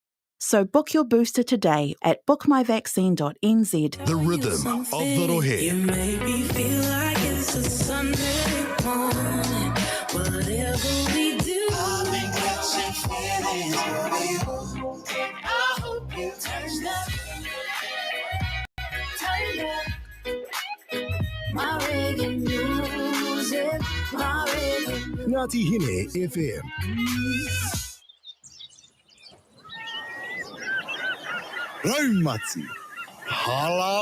So book your booster today at bookmyvaccine.nz. The rhythm of Rohe. You make me feel like it's a Sunday morning. Whatever we do, I'll make catching feelings for you. I hope you turn up. Turn up. My reggae music. My reggae music. Ngāti Hine FM. Raumati. Hala.